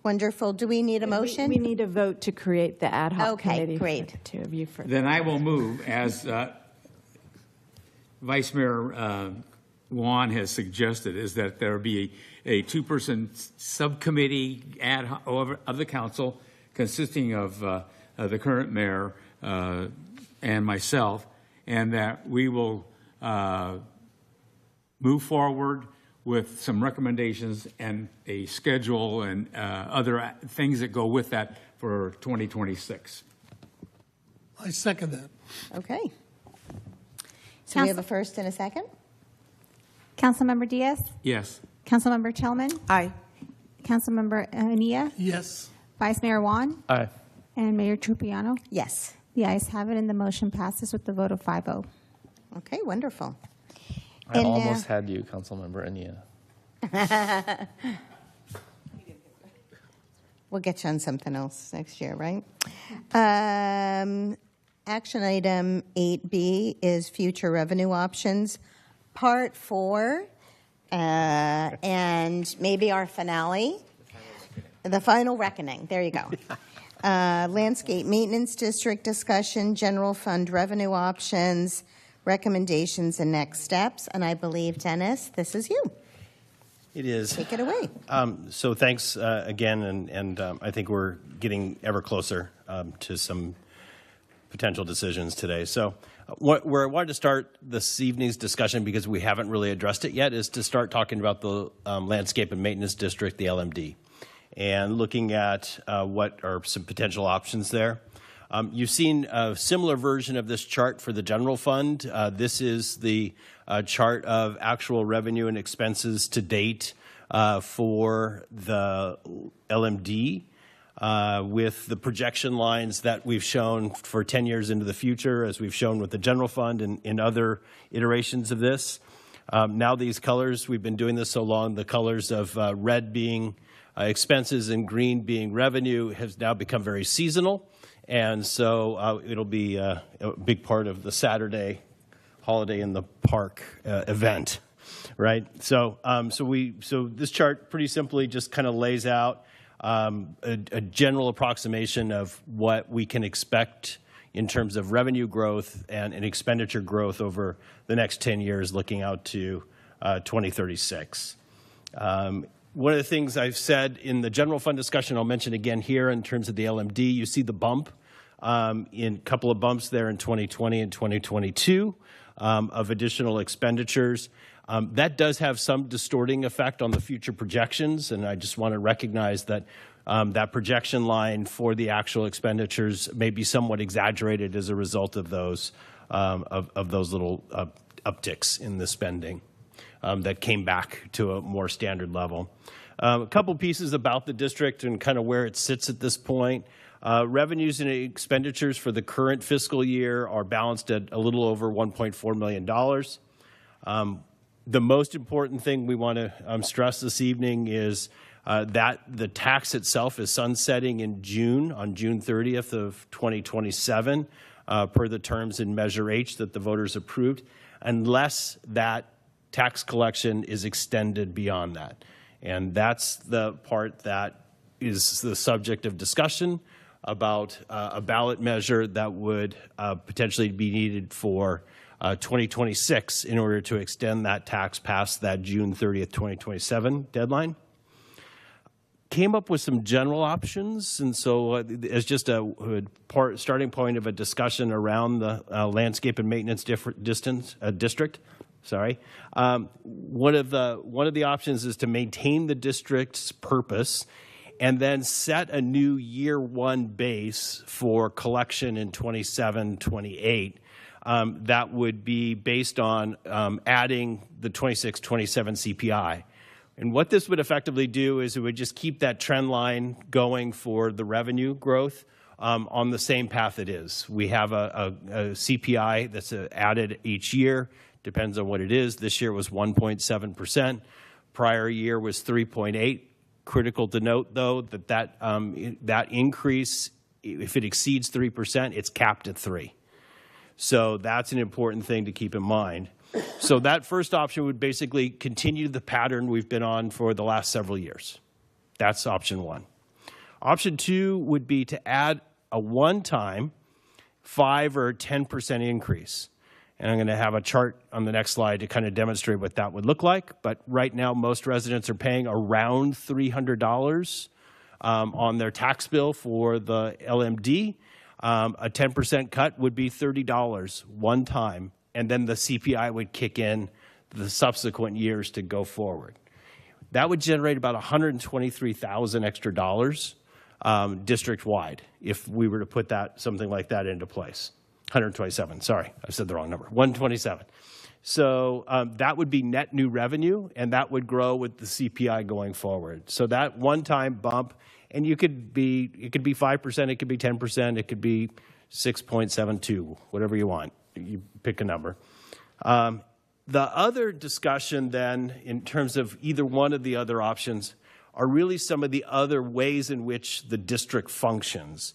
Wonderful. Do we need a motion? We need a vote to create the ad hoc Okay, committee. great. For the two of you for. Then I will move, as Vice Mayor Juan has suggested, is that there be a two-person subcommittee ad hoc of the council consisting of the current mayor and myself, and that we will move forward with some recommendations and a schedule and other things that go with that for 2026. I second that. Okay. So we have a first and a second? Councilmember Diaz, Yes. Councilmember Chelman, Aye. Councilmember Ania, Yes. Vice Mayor Juan, Aye. and Mayor Trupiano. Yes. The ayes have it, and the motion passes with the vote of 5-0. Okay, wonderful. I And almost had you, Councilmember Ania. We'll get you on something else next year, right? Action item 8B is future revenue options, part 4, and maybe our finale. The final reckoning. There you go. Landscape maintenance district discussion, general fund revenue options, recommendations, and next steps. And I believe, Dennis, this is you. It is. Take it away. So thanks again, and I think we're getting ever closer to some potential decisions today. So where I wanted to start this evening's discussion, because we haven't really addressed it yet, is to start talking about the landscape and maintenance district, the LMD, and looking at what are some potential options there. You've seen a similar version of this chart for the general fund. This is the chart of actual revenue and expenses to date for the LMD, with the projection lines that we've shown for 10 years into the future, as we've shown with the general fund and in other iterations of this. Now these colors, we've been doing this so long, the colors of red being expenses and green being revenue has now become very seasonal. And so it'll be a big part of the Saturday holiday in the park event, right? So this chart pretty simply just kind of lays out a general approximation of what we can expect in terms of revenue growth and expenditure growth over the next 10 years, looking out to 2036. One of the things I've said in the general fund discussion, I'll mention again here in terms of the LMD, you see the bump in a couple of bumps there in 2020 and 2022 of additional expenditures. That does have some distorting effect on the future projections, and I just want to recognize that that projection line for the actual expenditures may be somewhat exaggerated as a result of those little upticks in the spending that came back to a more standard level. A couple pieces about the district and kind of where it sits at this point. Revenues and expenditures for the current fiscal year are balanced at a little over $1.4 million. The most important thing we want to stress this evening is that the tax itself is sunsetting in June, on June 30th of 2027, per the terms in Measure H that the voters approved, unless that tax collection is extended beyond that. And that's the part that is the subject of discussion about a ballot measure that would potentially be needed for 2026 in order to extend that tax past that June 30th, 2027 deadline. Came up with some general options, and so as just a starting point of a discussion around the landscape and maintenance district. Sorry. One of the options is to maintain the district's purpose and then set a new year one base for collection in 27, 28. That would be based on adding the 26, 27 CPI. And what this would effectively do is it would just keep that trend line going for the revenue growth on the same path it is. We have a CPI that's added each year. Depends on what it is. This year was 1.7%. Prior year was 3.8. Critical to note, though, that increase, if it exceeds 3%, it's capped at 3. So that's an important thing to keep in mind. So that first option would basically continue the pattern we've been on for the last several years. That's option one. Option two would be to add a one-time 5 or 10% increase. And I'm going to have a chart on the next slide to kind of demonstrate what that would look like. But right now, most residents are paying around $300 on their tax bill for the LMD. A 10% cut would be $30 one time, and then the CPI would kick in the subsequent years to go forward. That would generate about $123,000 extra dollars district-wide if we were to put something like that into place. 127, sorry, I said the wrong number, 127. So that would be net new revenue, and that would grow with the CPI going forward. So that one-time bump, and it could be 5%, it could be 10%, it could be 6.72, whatever you want. You pick a number. The The other discussion then, in terms of either one of the other options, are really some of the other ways in which the district functions.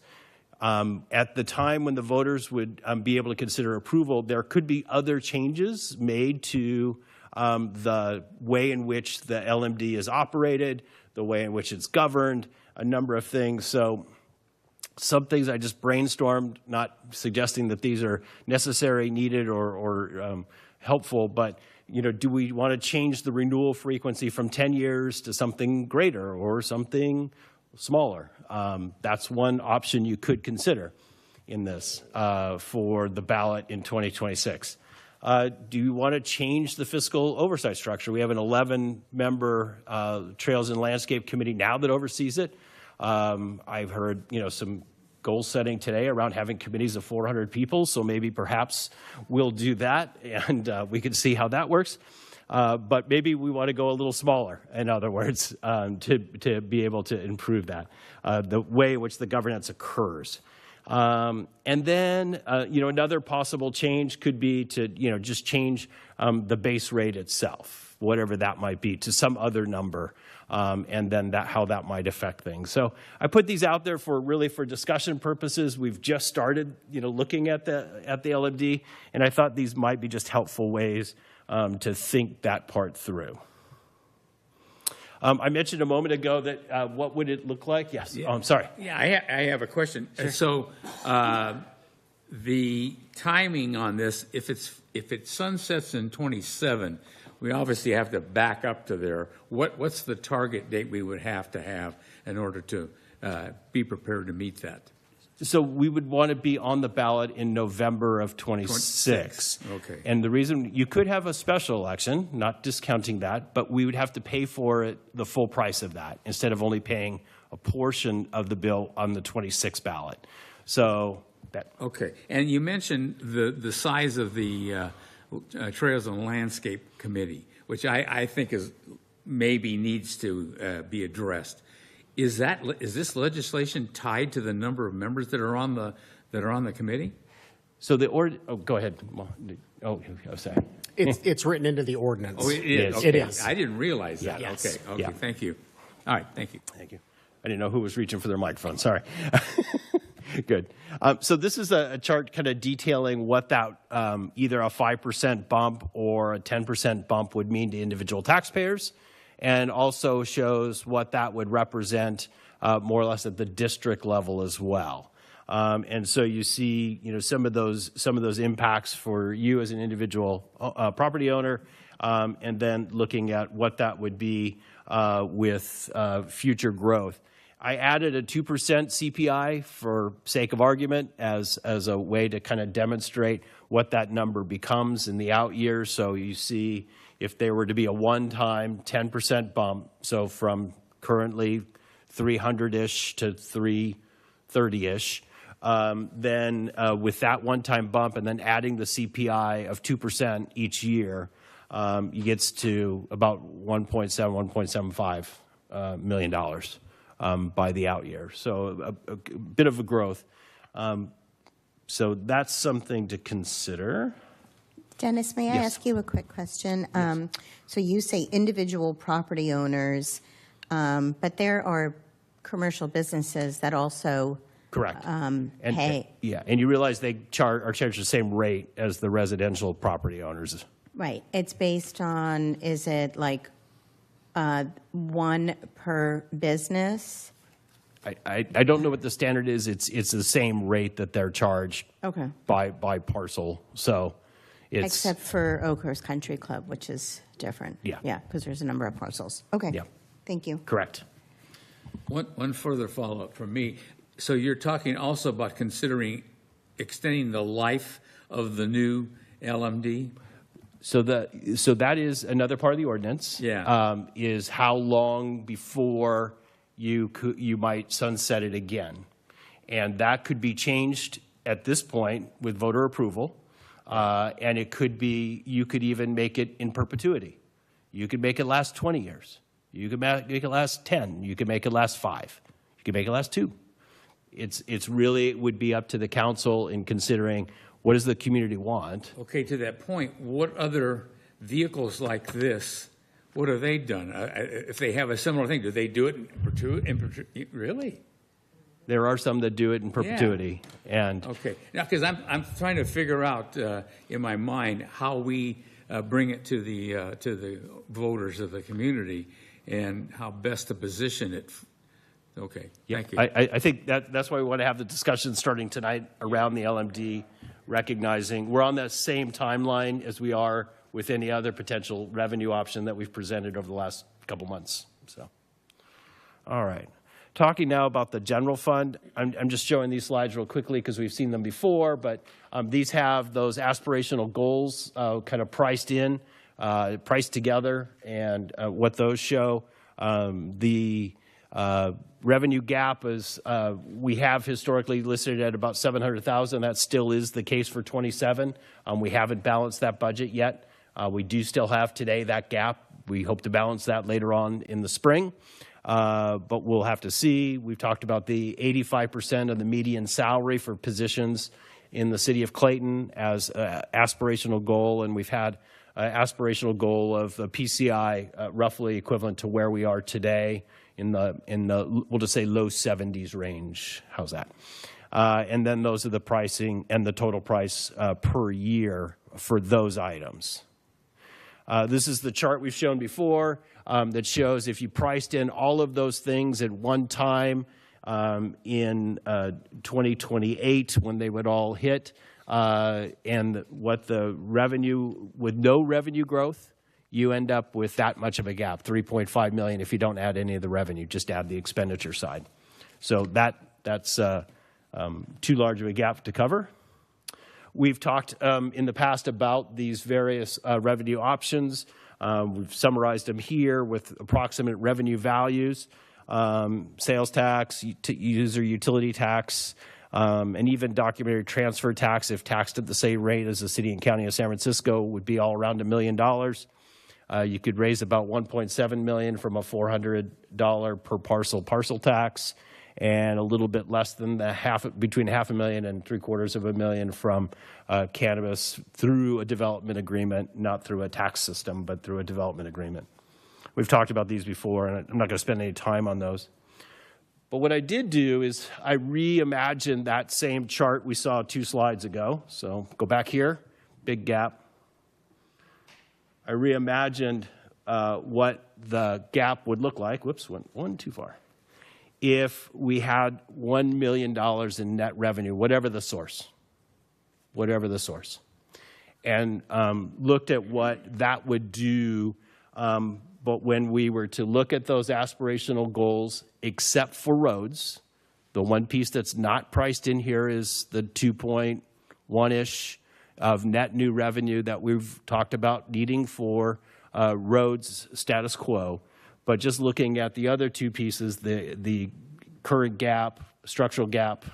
At the time when the voters would be able to consider approval, there could be other changes made to the way in which the LMD is operated, the way in which it's governed, a number of things. So some things I just brainstormed, not suggesting that these are necessary, needed, or helpful, but do we want to change the renewal frequency from 10 years to something greater or something smaller? That's one option you could consider in this for the ballot in 2026. Do you want to change the fiscal oversight structure? We have an 11-member Trails and Landscape Committee now that oversees it. I've heard, some goal setting today around having committees of 400 people, so maybe perhaps we'll do that, and we can see how that works. But maybe we want to go a little smaller, in other words, to be able to improve that, the way in which the governance occurs. And then, another possible change could be to, just change the base rate itself, whatever that might be, to some other number, and then how that might affect things. So I put these out there for discussion purposes. We've just started, looking at the LMD, and I thought these might be just helpful ways to think that part through. I mentioned a moment ago that what would it look like? Yes. Yeah. Oh, I'm sorry. Yeah, I have a question. Sure. So the timing on this, if it sunsets in 27, we obviously have to back up to there. What's the target date we would have to have in order to be prepared to meet that? So we would want to be on the ballot in November of 26. Okay. And the reason you could have a special election, not discounting that, but we would have to pay for it the full price of that instead of only paying a portion of the bill on the 26 ballot. So that. Okay. And you mentioned the size of the Trails and Landscape Committee, which I think maybe needs to be addressed. Is this legislation tied to the number of members that are on the committee? So go ahead. Oh, sorry. It's written into the ordinance. Oh, it is. Okay. It is. I didn't realize that. Yes. Okay. Yeah. Thank you. All right. Thank you. Thank you. I didn't know who was reaching for their microphone. Sorry. Good. So this is a chart kind of detailing what that either a 5% bump or a 10% bump would mean to individual taxpayers, and also shows what that would represent more or less at the district level as well. And so you see, some of those impacts for you as an individual property owner, and then looking at what that would be with future growth. I added a 2% CPI for sake of argument as a way to kind of demonstrate what that number becomes in the out years. So you see if there were to be a one-time 10% bump, so from currently 300-ish to 330-ish, then with that one-time bump and then adding the CPI of 2% each year, you gets to about $1.75 million by the out year. So a bit of a growth. So that's something to consider. Dennis, may I ask you a quick question? Yes. So you say individual property owners, but there are commercial businesses that also Correct. pay. And you realize they are charged the same rate as the residential property owners. Right. It's based on, is it like one per business? I don't know what the standard is. It's the same rate that they're charged by parcel. So it's Except for Oakhurst Country Club, which is different. Yeah. Yeah, because there's a number of parcels. Okay. Yeah. Thank you. correct. One further follow-up from me. So you're talking also about considering extending the life of the new LMD? So that is another part of the ordinance. Yeah. Is how long before you might sunset it again, and that could be changed at this point with voter approval, and it could be you could even make it in perpetuity. You could make it last 20 years. You could make it last 10. You could make it last 5. You could make it last 2. It's really it would be up to the council in considering what does the community want. Okay, to that point, what other vehicles like this, what have they done? If they have a similar thing, do they do it in perpetuity? Really? There are some that do it in perpetuity. And Okay. Now, because I'm trying to figure out in my mind how we bring it to the voters of the community and how best to position it. Okay. Thank you. I think that's why we want to have the discussion starting tonight around the LMD, recognizing we're on that same timeline as we are with any other potential revenue option that we've presented over the last couple months. So, all right. Talking now about the general fund, I'm just showing these slides real quickly because we've seen them before, but these have those aspirational goals kind of priced together, and what those show. The revenue gap is we have historically listed at about $700,000. That still is the case for 27. We haven't balanced that budget yet. We do still have today that gap. We hope to balance that later on in the spring. But we'll have to see. We've talked about the 85% of the median salary for positions in the city of Clayton as an aspirational goal, and we've had an aspirational goal of a PCI roughly equivalent to where we are today in the we'll just say low 70s range. How's that? And then those are the pricing and the total price per year for those items. This is the chart we've shown before that shows if you priced in all of those things at one time in 2028 when they would all hit, and what the revenue, with no revenue growth, you end up with that much of a gap, $3.5 million if you don't add any of the revenue, just add the expenditure side. So that's too large of a gap to cover. We've talked in the past about these various revenue options. We've summarized them here with approximate revenue values, sales tax, user utility tax, and even documentary transfer tax, if taxed at the same rate as the city and county of San Francisco, would be all around $1 million. You could raise about $1.7 million from a $400 per parcel tax, and a little bit less than between $500,000 and $750,000 from cannabis through a development agreement, not through a tax system, but through a development agreement. We've talked about these before, and I'm not going to spend any time on those. But what I did do is I reimagined that same chart we saw 2 slides ago. So go back here, big gap. I reimagined what the gap would look like. Whoops, went one too far. If we had $1 million in net revenue, whatever the source, and looked at what that would do. But when we were to look at those aspirational goals, except for roads, the one piece that's not priced in here is the 2.1-ish of net new revenue that we've talked about needing for roads status quo. But just looking at the other 2 pieces, the current gap, structural gap,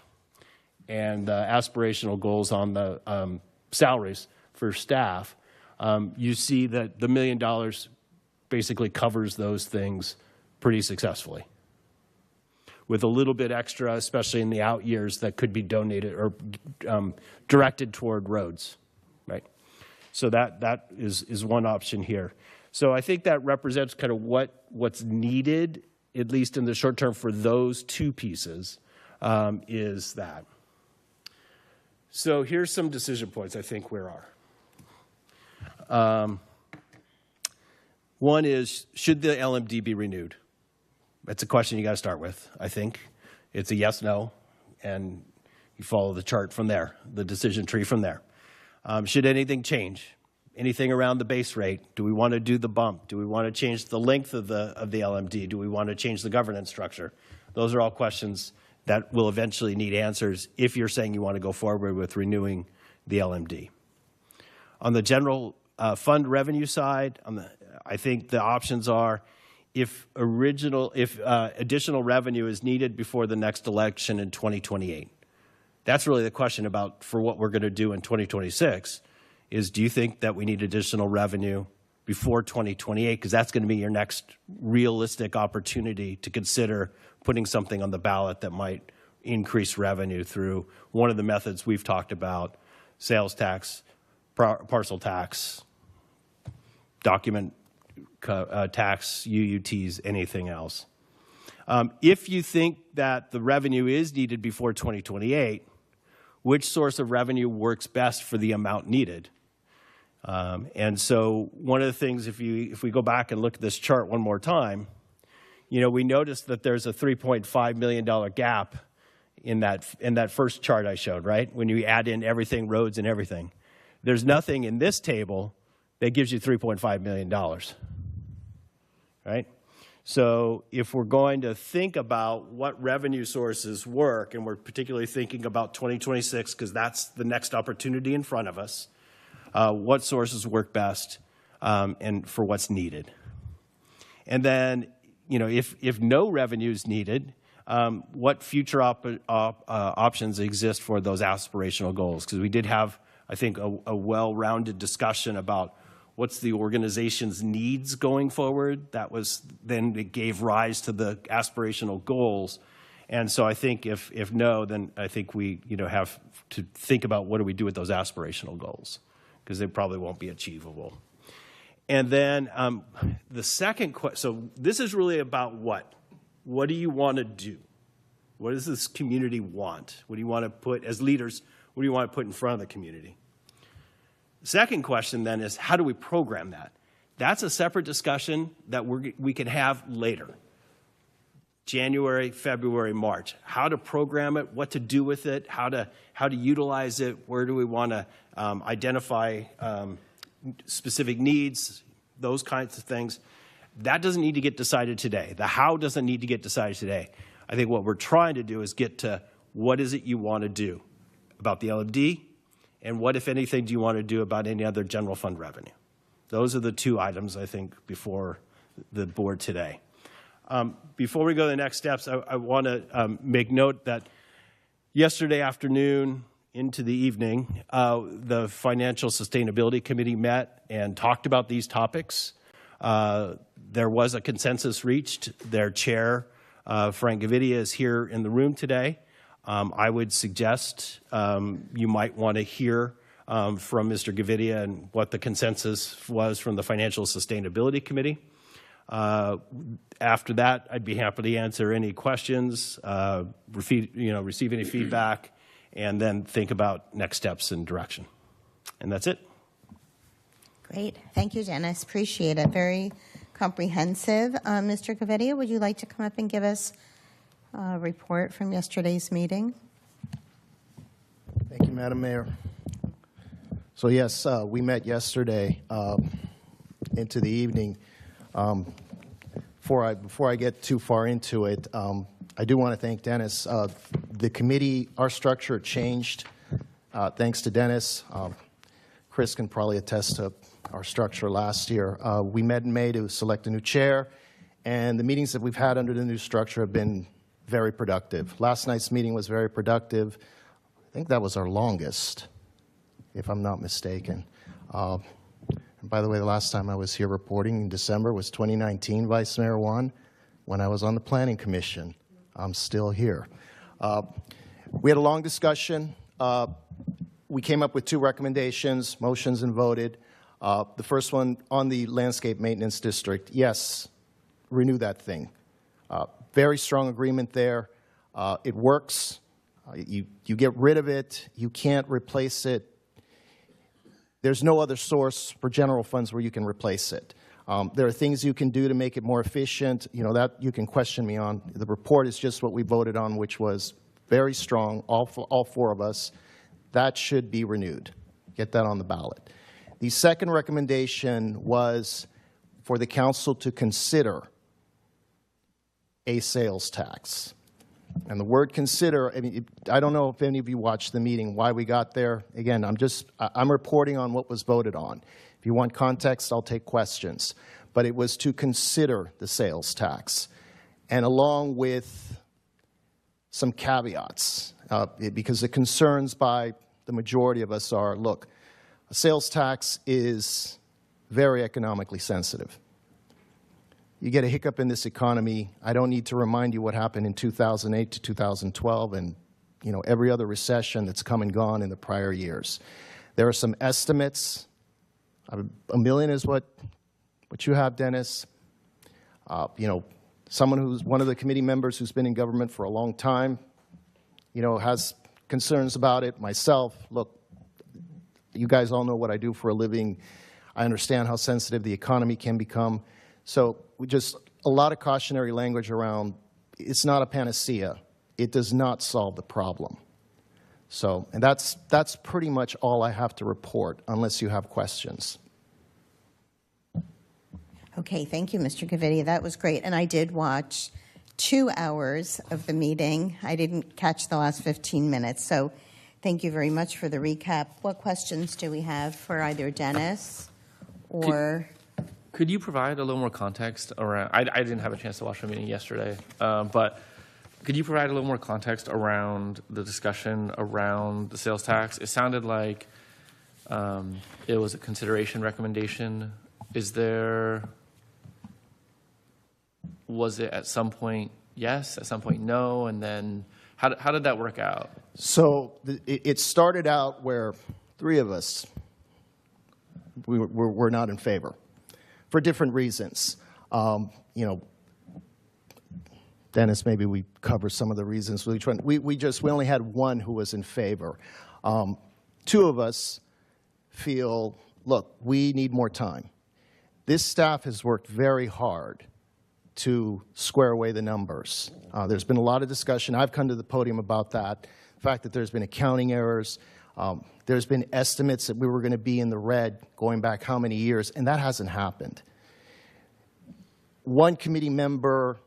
and aspirational goals on the salaries for staff, you see that the $1 million basically covers those things pretty successfully, with a little bit extra, especially in the out years, that could be donated or directed toward roads, right? So that is one option here. So I think that represents kind of what's needed, at least in the short term, for those 2 pieces, is that. So here's some decision points I think where are. One is, should the LMD be renewed? That's a question you got to start with, I think. It's a yes, no, and you follow the chart from there, the decision tree from there. Should anything change? Anything around the base rate? Do we want to do the bump? Do we want to change the length of the LMD? Do we want to change the governance structure? Those are all questions that will eventually need answers if you're saying you want to go forward with renewing the LMD. On the general fund revenue side, I think the options are if additional revenue is needed before the next election in 2028. That's really the question about for what we're going to do in 2026 is, do you think that we need additional revenue before 2028? Because that's going to be your next realistic opportunity to consider putting something on the ballot that might increase revenue through one of the methods we've talked about, sales tax, parcel tax, document tax, UUTs, anything else. If you think that the revenue is needed before 2028, which source of revenue works best for the amount needed? And so one of the things, if we go back and look at this chart one more time, we noticed that there's a $3.5 million gap in that first chart I showed, right? When you add in everything, roads and everything. There's nothing in this table that gives you $3.5 million, right? So if we're going to think about what revenue sources work, and we're particularly thinking about 2026 because that's the next opportunity in front of us, what sources work best and for what's needed. And then, if no revenue is needed, what future options exist for those aspirational goals? Because we did have, I think, a well-rounded discussion about what's the organization's needs going forward. Then it gave rise to the aspirational goals. And so I think if no, then I think we have to think about what do we do with those aspirational goals, because they probably won't be achievable. And then the second question, so this is really about what? What do you want to do? What does this community want? What do you want to put, as leaders, what do you want to put in front of the community? The second question then is, how do we program that? That's a separate discussion that we can have later. January, February, March. How to program it, what to do with it, how to utilize it, where do we want to identify specific needs, those kinds of things. That doesn't need to get decided today. The how doesn't need to get decided today. I think what we're trying to do is get to what is it you want to do about the LMD, and what, if anything, do you want to do about any other general fund revenue? Those are the two items, I think, before the board today. Before we go to the next steps, I want to make note that yesterday afternoon into the evening, the Financial Sustainability Committee met and talked about these topics. There was a consensus reached. Their chair, Frank Gavidia, is here in the room today. I would suggest you might want to hear from Mr. Gavidia and what the consensus was from the Financial Sustainability Committee. After that, I'd be happy to answer any questions, receive any feedback, and then think about next steps and direction. And that's it. Great. Thank you, Dennis. Appreciate it. Very comprehensive. Mr. Gavidia, would you like to come up and give us a report from yesterday's meeting? Thank you, Madam Mayor. So yes, we met yesterday into the evening. Before I get too far into it, I do want to thank Dennis. The committee, our structure changed thanks to Dennis. Chris can probably attest to our structure last year. We met in May to select a new chair, and the meetings that we've had under the new structure have been very productive. Last night's meeting was very productive. I think that was our longest, if I'm not mistaken. And by the way, the last time I was here reporting in December was 2019, Vice Mayor Juan, when I was on the Planning Commission. I'm still here. We had a long discussion. We came up with two recommendations, motions, and voted. The first one on the Landscape Maintenance District. Yes, renew that thing. Very strong agreement there. It works. You get rid of it. You can't replace it. There's no other source for general funds where you can replace it. There are things you can do to make it more efficient. That you can question me on. The report is just what we voted on, which was very strong, all four of us. That should be renewed. Get that on the ballot. The second recommendation was for the council to consider a sales tax. And the word consider, I don't know if any of you watched the meeting, why we got there. Again, I'm reporting on what was voted on. If you want context, I'll take questions. But it was to consider the sales tax, and along with some caveats, because the concerns by the majority of us are, look, a sales tax is very economically sensitive. You get a hiccup in this economy, I don't need to remind you what happened in 2008 to 2012 and every other recession that's come and gone in the prior years. There are some estimates. $1 million is what What you have, Dennis, someone who's one of the committee members who's been in government for a long time, has concerns about it. Myself, look, you guys all know what I do for a living. I understand how sensitive the economy can become. So we just, a lot of cautionary language around, it's not a panacea. It does not solve the problem. So, and that's pretty much all I have to report, unless you have questions. Okay, thank you, Mr. Gavidia. That was great. And I did watch 2 hours of the meeting. I didn't catch the last 15 minutes. So thank you very much for the recap. What questions do we have for either Dennis or... Could you provide a little more context around, I didn't have a chance to watch the meeting yesterday, but could you provide a little more context around the discussion around the sales tax? It sounded like it was a consideration recommendation. Was it at some point yes, at some point no, and then how did that work out? So it started out where 3 of us were not in favor for different reasons. Dennis, maybe we cover some of the reasons. We only had 1 who was in favor. 2 of us feel, look, we need more time. This staff has worked very hard to square away the numbers. There's been a lot of discussion. I've come to the podium about that. The fact that there's been accounting errors. There's been estimates that we were going to be in the red going back how many years, and that hasn't happened. One committee member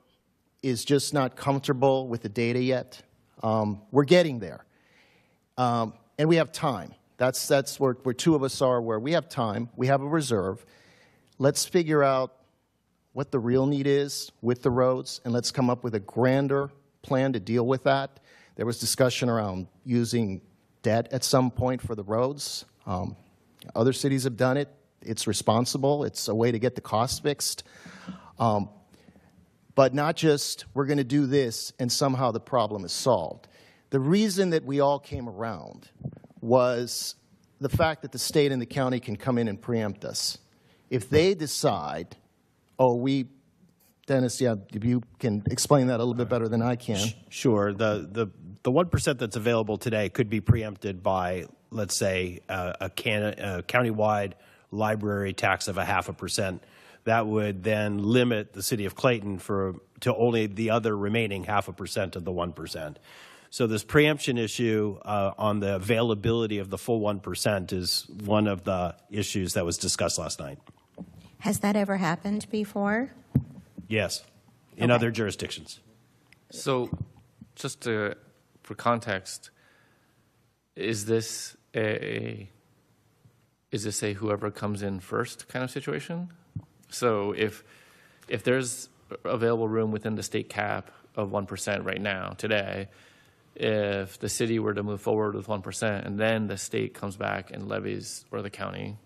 is just not comfortable with the data yet. We're getting there. And we have time. That's where 2 of us are, where we have time. We have a reserve. Let's figure out what the real need is with the roads, and let's come up with a grander plan to deal with that. There was discussion around using debt at some point for the roads. Other cities have done it. It's responsible. It's a way to get the cost fixed. But not just, we're going to do this and somehow the problem is solved. The reason that we all came around was the fact that the state and the county can come in and preempt us. If they decide, Dennis, if you can explain that a little bit better than I can. Sure. The 1% that's available today could be preempted by, let's say, a countywide library tax of 0.5%. That would then limit the city of Clayton to only the other remaining 0.5% of the 1%. So this preemption issue on the availability of the full 1% is one of the issues that was discussed last night. Has that ever happened before? Yes, in other jurisdictions. So just for context, is this a whoever comes in first kind of situation? So if there's available room within the state cap of 1% right now, today, if the city were to move forward with 1% and then the state comes back and levies, or the county,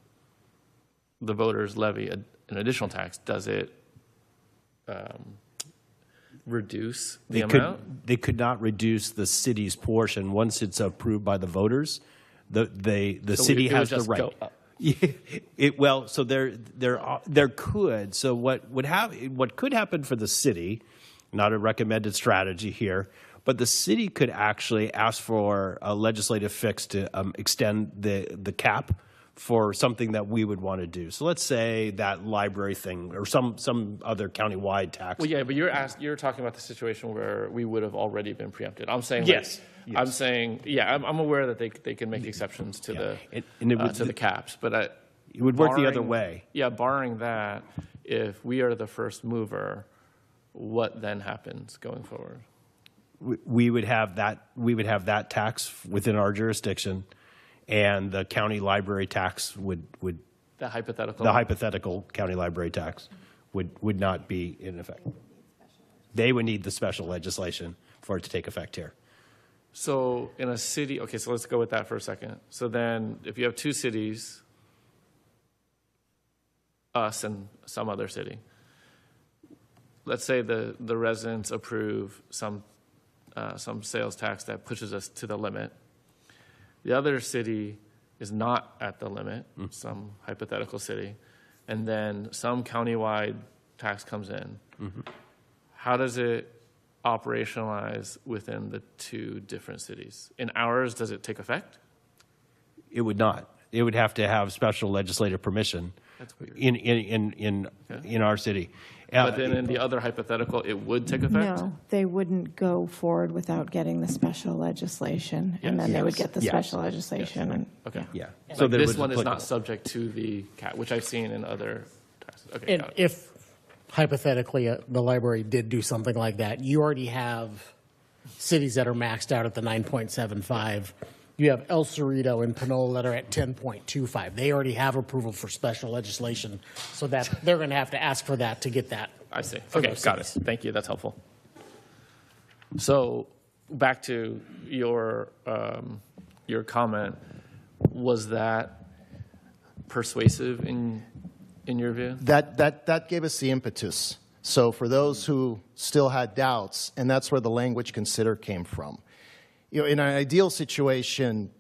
the voters levy an additional tax, does it reduce the amount? They could not reduce the city's portion once it's approved by the voters. The city has the right. So there could. So what could happen for the city, not a recommended strategy here, but the city could actually ask for a legislative fix to extend the cap for something that we would want to do. So let's say that library thing or some other countywide tax. Well, yeah, but you're talking about the situation where we would have already been preempted. I'm saying yes. I'm saying, I'm aware that they can make exceptions to the caps, but it would work the other way. Yeah, barring that, if we are the first mover, what then happens going forward? We would have that tax within our jurisdiction, and the county library tax would the hypothetical county library tax would not be in effect. They would need the special legislation for it to take effect here. So in a city, okay, so let's go with that for a second. So then if you have 2 cities, us and some other city, let's say the residents approve some sales tax that pushes us to the limit. The other city is not at the limit, some hypothetical city. and then some countywide tax comes in, how does it operationalize within the two different cities? In ours, does it take effect? It would not. It would have to have special legislative permission. That's weird. In our city. But then in the other hypothetical, it would take effect? No, they wouldn't go forward without getting the special legislation, and then they would get the special legislation. And Okay. Yeah. So that it this was one is applicable. not subject to the cap, which I've seen in other taxes. Okay, And got it. if hypothetically the library did do something like that, you already have cities that are maxed out at the 9.75. You have El Cerrito and Panola that are at 10.25. They already have approval for special legislation, so that they're going to have to ask for that to get that. I see. for Okay, those got it. cities. Thank you. That's helpful. So back to your comment, was that persuasive in your view? That gave us the impetus. So for those who still had doubts, and that's where the language consider came from. You know, in an ideal situation,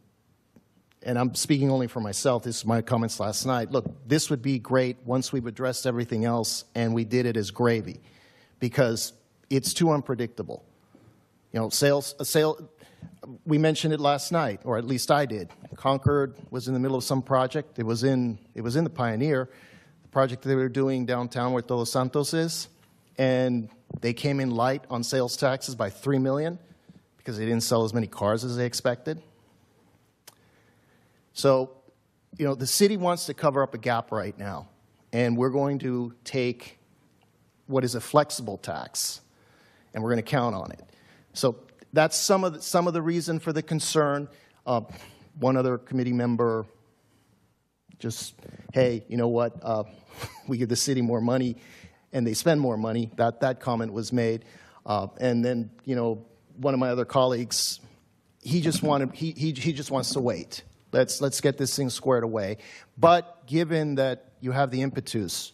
and I'm speaking only for myself, this is my comments last night, look, this would be great once we've addressed everything else and we did it as gravy, because it's too unpredictable. You know, we mentioned it last night, or at least I did. Concord was in the middle of some project. It was in the Pioneer, the project they were doing downtown where Todos Santos is, and they came in light on sales taxes by $3 million because they didn't sell as many cars as they expected. So, you know, the city wants to cover up a gap right now, and we're going to take what is a flexible tax, and we're going to count on it. So that's some of the reason for the concern. One other committee member just, hey, you know what, we give the city more money and they spend more money. That comment was made. And then, you know, one of my other colleagues, he just wants to wait. Let's get this thing squared away. But given that you have the impetus,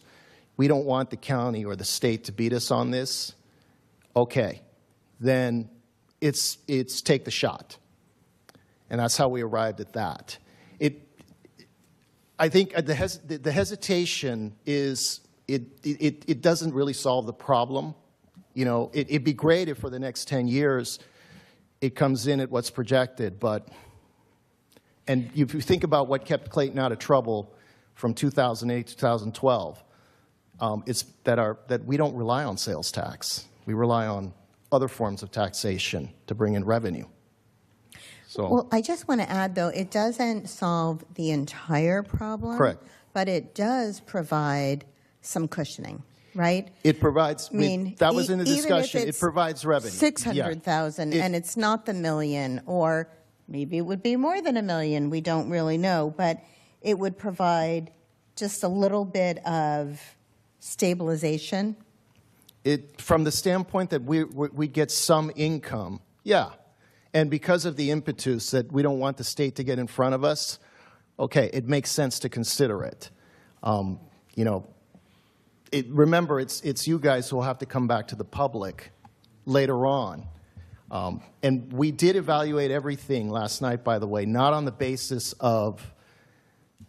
we don't want the county or the state to beat us on this, okay, then it's take the shot. And that's how we arrived at that. I think the hesitation is it doesn't really solve the problem. You know, it'd be great if for the next 10 years it comes in at what's projected, and if you think about what kept Clayton out of trouble from 2008 to 2012, it's that we don't rely on sales tax. We rely on other forms of taxation to bring in revenue. So, Well, I just want to add, though, it doesn't solve the entire problem. Correct. But it does provide some cushioning, right? it provides, I mean, that was in the even if discussion, it it's provides revenue. 600,000, Yeah. and it's not the million, or maybe it would be more than $1 million. We don't really know, but it would provide just a little bit of stabilization. From the standpoint that we get some income, yeah. And because of the impetus that we don't want the state to get in front of us, okay, it makes sense to consider it. You know, remember, it's you guys who will have to come back to the public later on. And we did evaluate everything last night, by the way, not on the basis of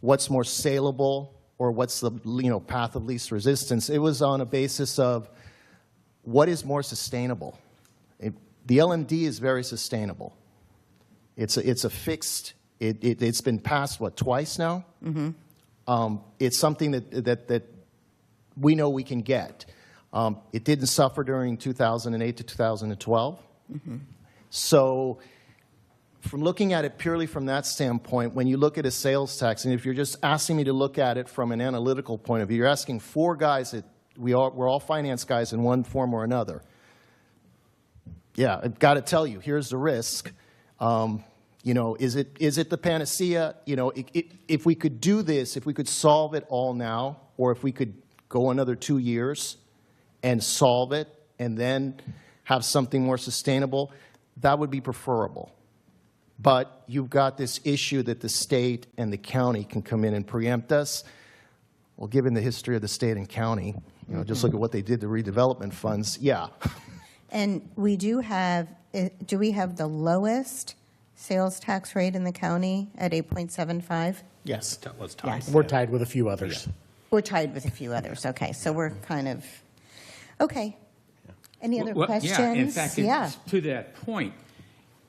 what's more saleable or what's the path of least resistance. It was on a basis of what is more sustainable. The LMD is very sustainable. It's a fixed. It's been passed twice now. Mm-hmm. It's something that we know we can get. It didn't suffer during 2008 to 2012. Mm-hmm. So, from looking at it purely from that standpoint, when you look at a sales tax, and if you're just asking me to look at it from an analytical point of view, you're asking four guys that we're all finance guys in one form or another. Yeah, I've got to tell you, here's the risk. You know, is it the panacea? You know, if we could do this, if we could solve it all now, or if we could go another 2 years and solve it and then have something more sustainable, that would be preferable. But you've got this issue that the state and the county can come in and preempt us. Well, given the history of the state and county, you know, just look at what they did to redevelopment funds. Yeah. And we do we have the lowest sales tax rate in the county at 8.75? Yes. Let's talk. We're tied with a few others. We're tied with a few others. Okay, so we're kind of, okay. Any other questions? Yeah, in fact, to that point,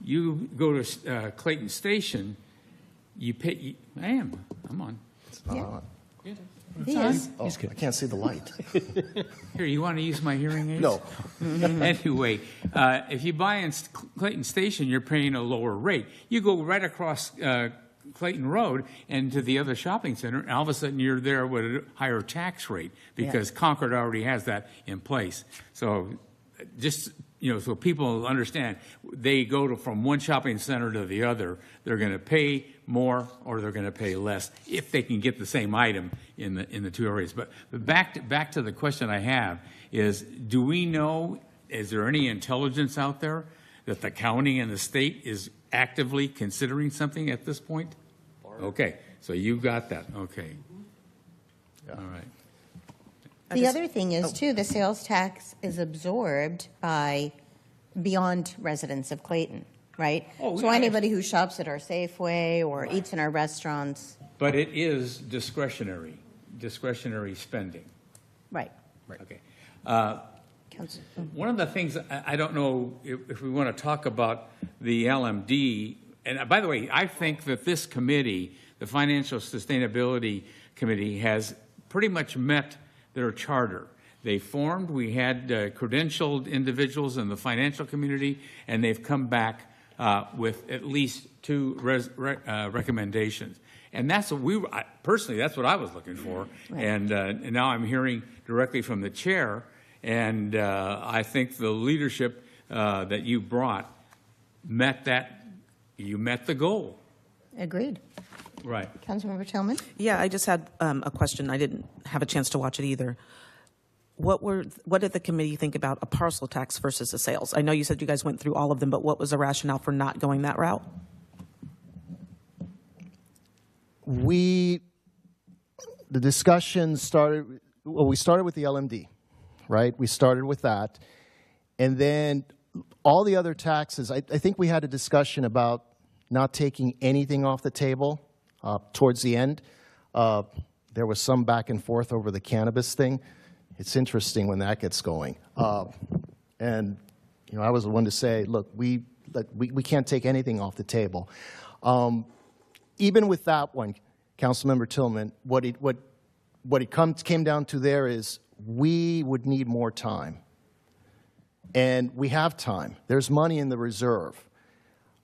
you go to Clayton Station, you pay, I'm on. It's not on. He is. Oh, I can't see the light. Here, you want to use my hearing aids? No. Anyway, if you buy in Clayton Station, you're paying a lower rate. You go right across Clayton Road and to the other shopping center, and all of a sudden you're there with a higher tax rate because Concord already has that in place. So just, so people understand, they go from one shopping center to the other, they're going to pay more or they're going to pay less if they can get the same item in the two areas. But back to the question I have is, do we know, is there any intelligence out there that the county and the state is actively considering something at this point? Okay, so you got that. Okay. All right. The other thing is, too, the sales tax is absorbed by beyond residents of Clayton, right? So anybody who shops at our Safeway or eats in our restaurants. But it is discretionary spending. Right. Okay. One of the things, I don't know if we want to talk about the LMD, and by the way, I think that this committee, the Financial Sustainability Committee, has pretty much met their charter. They formed, we had credentialed individuals in the financial community, and they've come back with at least 2 recommendations. And that's what personally, that's what I was looking for. Right. And now I'm hearing directly from the chair, and I think the leadership that you brought met the goal. Agreed. Right. Councilmember Tillman? Yeah, I just had a question. I didn't have a chance to watch it either. What did the committee think about a parcel tax versus a sales? I know you said you guys went through all of them, but what was the rationale for not going that route? The discussion started, we started with the LMD, right? We started with that. And then all the other taxes, I think we had a discussion about not taking anything off the table towards the end. There was some back and forth over the cannabis thing. It's interesting when that gets going. And I was the one to say, look, we can't take anything off the table. Even with that one, Councilmember Tillman, what it came down to there is we would need more time. And we have time. There's money in the reserve.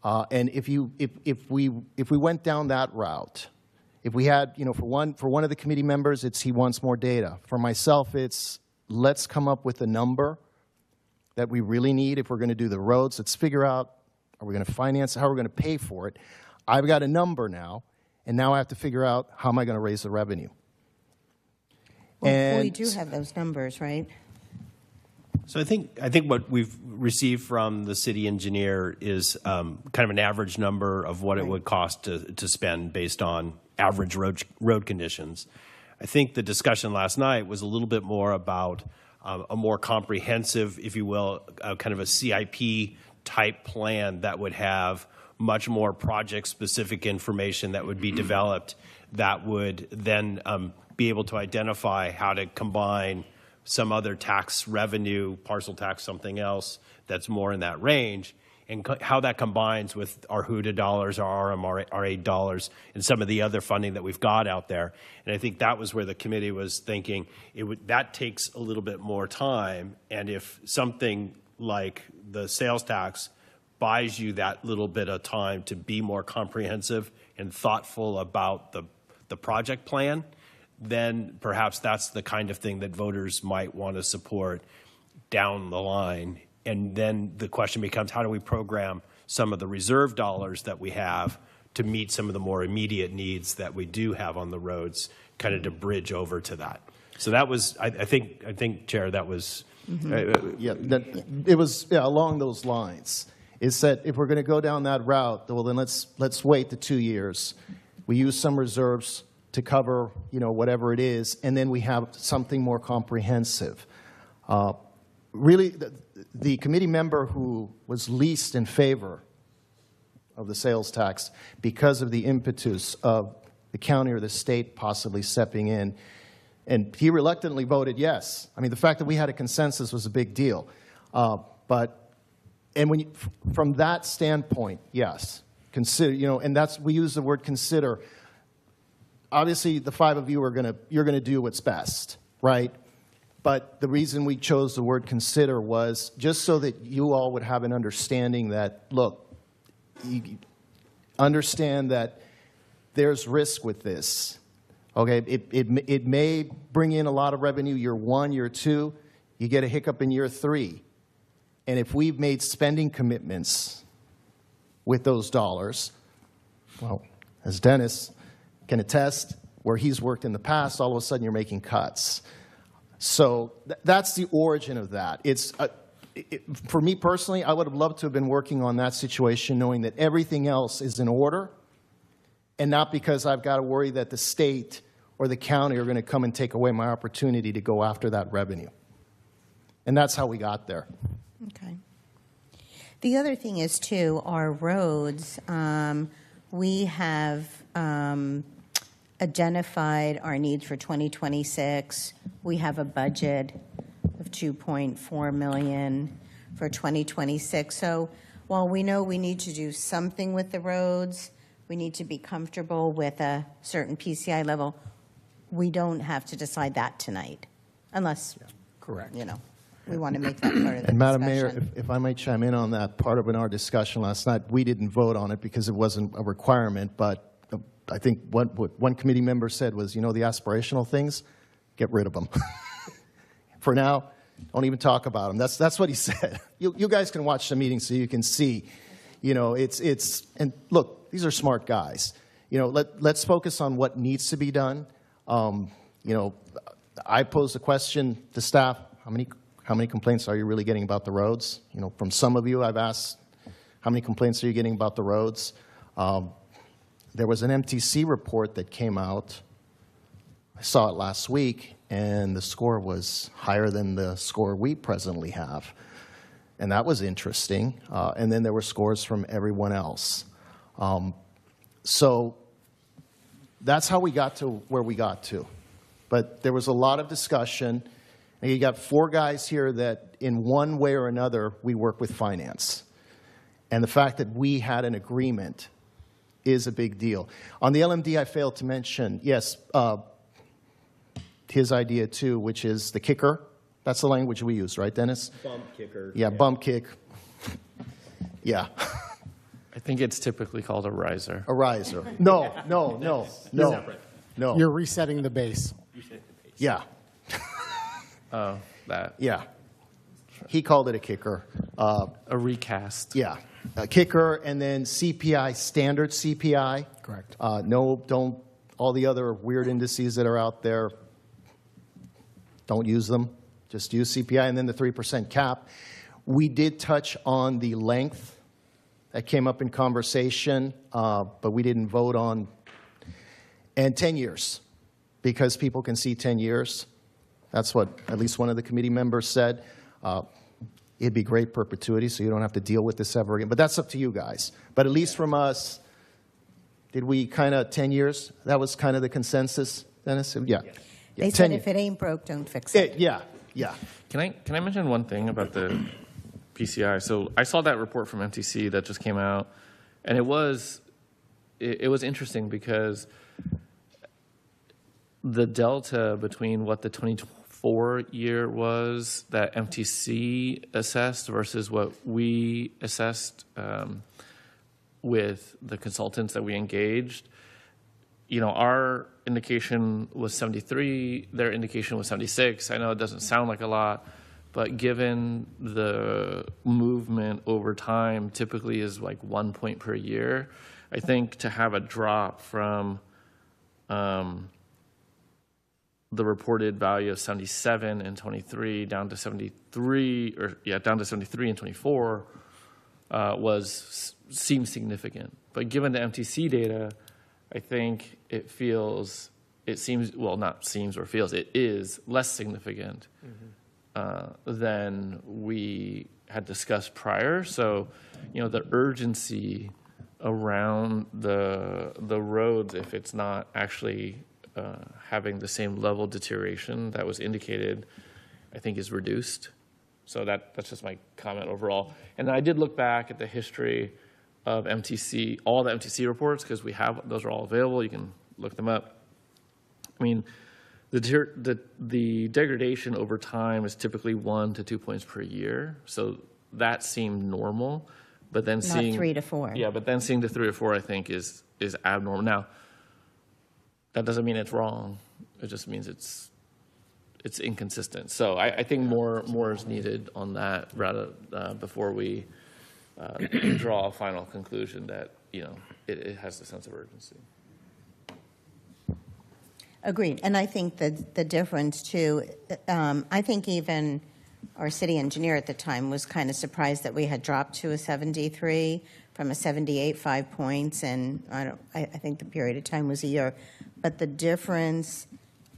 And if we went down that route, if we had, for one of the committee members, it's he wants more data. For myself, it's let's come up with a number that we really need if we're going to do the roads. Let's figure out, are we going to finance it? How are we going to pay for it? I've got a number now, and now I have to figure out how am I going to raise the revenue. Well, we do have those numbers, right? So I think what we've received from the city engineer is kind of an average number of what it would cost to spend based on average road conditions. I think the discussion last night was a little bit more about a more comprehensive, if you will, kind of a CIP type plan that would have much more project-specific information that would be developed that would then be able to identify how to combine some other tax revenue, parcel tax, something else that's more in that range, and how that combines with our HUDA dollars, our RMRA dollars, and some of the other funding that we've got out there. And I think that was where the committee was thinking that takes a little bit more time, and if something like the sales tax buys you that little bit of time to be more comprehensive and thoughtful about the project plan, then perhaps that's the kind of thing that voters might want to support down the line. And then the question becomes, how do we program some of the reserve dollars that we have to meet some of the more immediate needs that we do have on the roads, kind of to bridge over to that. So that was, I think, Chair, that was... It was along those lines. Is that if we're going to go down that route, well, then let's wait the 2 years. We use some reserves to cover, whatever it is, and then we have something more comprehensive. Really, the committee member who was least in favor of the sales tax because of the impetus of the county or the state possibly stepping in, And he reluctantly voted yes. I mean, the fact that we had a consensus was a big deal. And when you, from that standpoint, yes, consider, and we use the word consider. Obviously, the five of you you're gonna do what's best, right? But the reason we chose the word consider was just so that you all would have an understanding that, look, you understand that there's risk with this. Okay, it may bring in a lot of revenue year 1, year 2. You get a hiccup in year 3. And if we've made spending commitments with those dollars, well, as Dennis can attest, where he's worked in the past, all of a sudden you're making cuts. So that's the origin of that. For me personally, I would have loved to have been working on that situation knowing that everything else is in order, and not because I've got to worry that the state or the county are going to come and take away my opportunity to go after that revenue. And that's how we got there. Okay. The other thing is, too, our roads, we have identified our needs for 2026. We have a budget of $2.4 million for 2026. So while we know we need to do something with the roads, we need to be comfortable with a certain PCI level, we don't have to decide that tonight, unless, Correct. we want to make that part of the discussion. And Madam Mayor, if I might chime in on that, part of our discussion last night, we didn't vote on it because it wasn't a requirement, but I think what one committee member said was, the aspirational things, get rid of them. For now, don't even talk about them. That's what he said. You guys can watch the meeting so you can see, and look, these are smart guys. Let's focus on what needs to be done. I posed a question to staff, how many complaints are you really getting about the roads? From some of you, I've asked, how many complaints are you getting about the roads? There was an MTC report that came out. I saw it last week, and the score was higher than the score we presently have. And that was interesting. And then there were scores from everyone else. So that's how we got to where we got to. But there was a lot of discussion. And you got 4 guys here that in one way or another, we work with finance. And the fact that we had an agreement is a big deal. On the LMD, I failed to mention, yes, his idea too, which is the kicker. That's the language we use, right, Dennis? Bump kicker. Yeah, bump kick. Yeah. I think it's typically called a riser. A riser. No. You're resetting the base. Yeah. Oh, that. Yeah. He called it a kicker. A recast. Yeah. A kicker, and then CPI, standard CPI. Correct. Don't, all the other weird indices that are out there, don't use them. Just use CPI, and then the 3% cap. We did touch on the length. That came up in conversation, but we didn't vote on. And 10 years, because people can see 10 years. That's what at least one of the committee members said. It'd be great perpetuity, so you don't have to deal with this ever again. But that's up to you guys. But at least from us, did we kind of 10 years? That was kind of the consensus, Dennis? Yeah. They said if it ain't broke, don't fix it. Yeah. Can I mention one thing about the PCI? So I saw that report from MTC that just came out, and it was interesting because the delta between what the 2024 year was that MTC assessed versus what we assessed with the consultants that we engaged, our indication was 73, their indication was 76. I know it doesn't sound like a lot, but given the movement over time typically is like 1 point per year, I think to have a drop from the reported value of 77 in 23 down to 73, down to 73 in 24 seems significant. But given the MTC data, I think it is less significant than we had discussed prior. So, the urgency around the roads, if it's not actually having the same level of deterioration that was indicated, I think is reduced. So that's just my comment overall. And I did look back at the history of MTC, all the MTC reports, because those are all available. You can look them up. I mean, the degradation over time is typically 1 to 2 points per year. So that seemed normal, but then Not 3 to 4. Yeah, but then seeing the 3 to 4, I think is abnormal. Now, that doesn't mean it's wrong. It just means it's inconsistent. So I think more is needed on that rather before we draw a final conclusion that it has a sense of urgency. Agreed. And I think that the difference, too, I think even our city engineer at the time was kind of surprised that we had dropped to a 73 from a 78, 5 points, and I think the period of time was a year. But the difference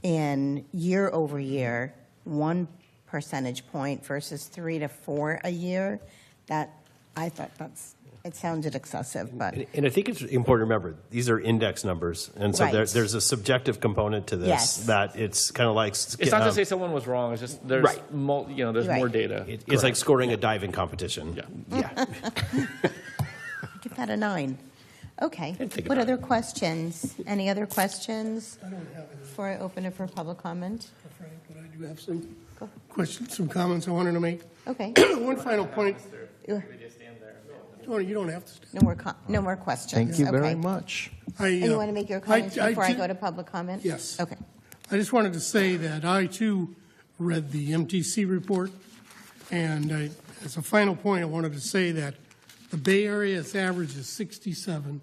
in year over year, 1 percentage point versus 3 to 4 a year, that I thought it sounded excessive, but. And I think it's important to remember, these are index numbers. And so Right. there's a subjective component to this Yes. that it's kind of like. It's not to say someone was wrong. It's just there's Right. There's Right. more data. It's like scoring a diving competition. Yeah. Give that a 9. Okay. take a What 9. other questions? Any other questions I don't have any, before I open it for public comment? Frank, but I do have some questions, some comments I wanted to make. Okay. One final point. You don't have to stand. No more questions. Thank you very Okay. much. And you want to make your comments before I did- go to public comment? Yes. Okay. I just wanted to say that I, too, read the MTC report, and as a final point, I wanted to say that the Bay Area's average is 67,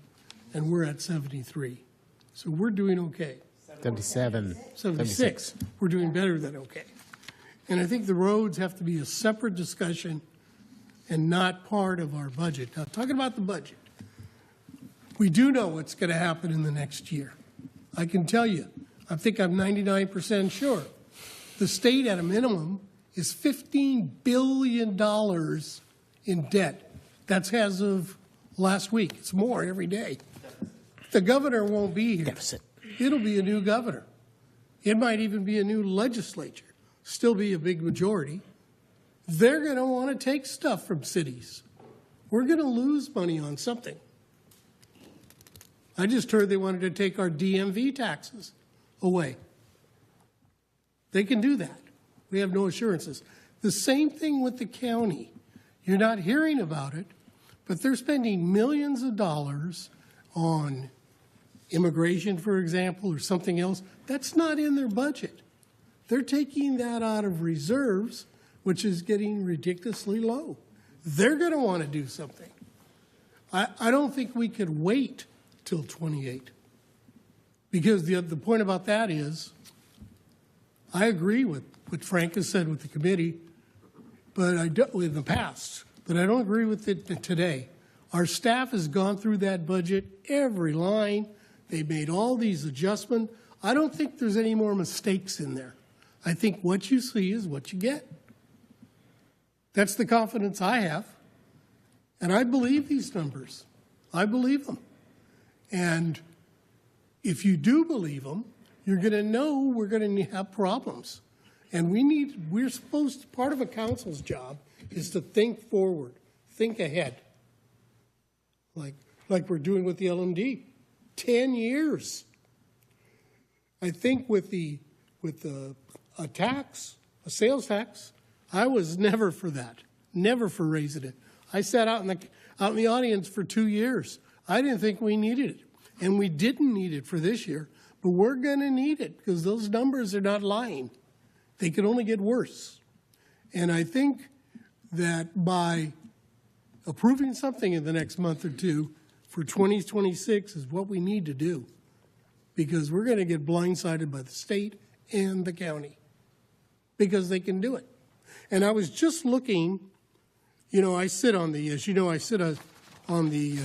and we're at 73. So we're doing okay. 77. 76. We're doing better than okay. And I think the roads have to be a separate discussion and not part of our budget. Now, talking about the budget, we do know what's going to happen in the next year. I can tell you, I think I'm 99% sure. The state, at a minimum, is $15 billion in debt. That's as of last week. It's more every day. The governor won't be here. Deficit. It'll be a new governor. It might even be a new legislature, still be a big majority. They're going to want to take stuff from cities. We're going to lose money on something. I just heard they wanted to take our DMV taxes away. They can do that. We have no assurances. The same thing with the county. You're not hearing about it, but they're spending millions of dollars on immigration, for example, or something else. That's not in their budget. They're taking that out of reserves, which is getting ridiculously low. They're going to want to do something. I don't think we could wait till 28. Because the point about that is, I agree with what Frank has said with the committee, but I don't, in the past, but I don't agree with it today. Our staff has gone through that budget, every line. They made all these adjustments. I don't think there's any more mistakes in there. I think what you see is what you get. That's the confidence I have. And I believe these numbers. I believe them. And if you do believe them, you're going to know we're going to have problems. And we're supposed to, part of a council's job is to think forward, think ahead. Like we're doing with the LMD. 10 years. I think with a tax, a sales tax, I was never for that, never for raising it. I sat out in the audience for 2 years. I didn't think we needed it, and we didn't need it for this year, but we're going to need it because those numbers are not lying. They can only get worse. And I think that by approving something in the next month or two for 2026 is what we need to do, because we're going to get blindsided by the state and the county because they can do it. And I was just looking, I sit on the, as you know, I sit on the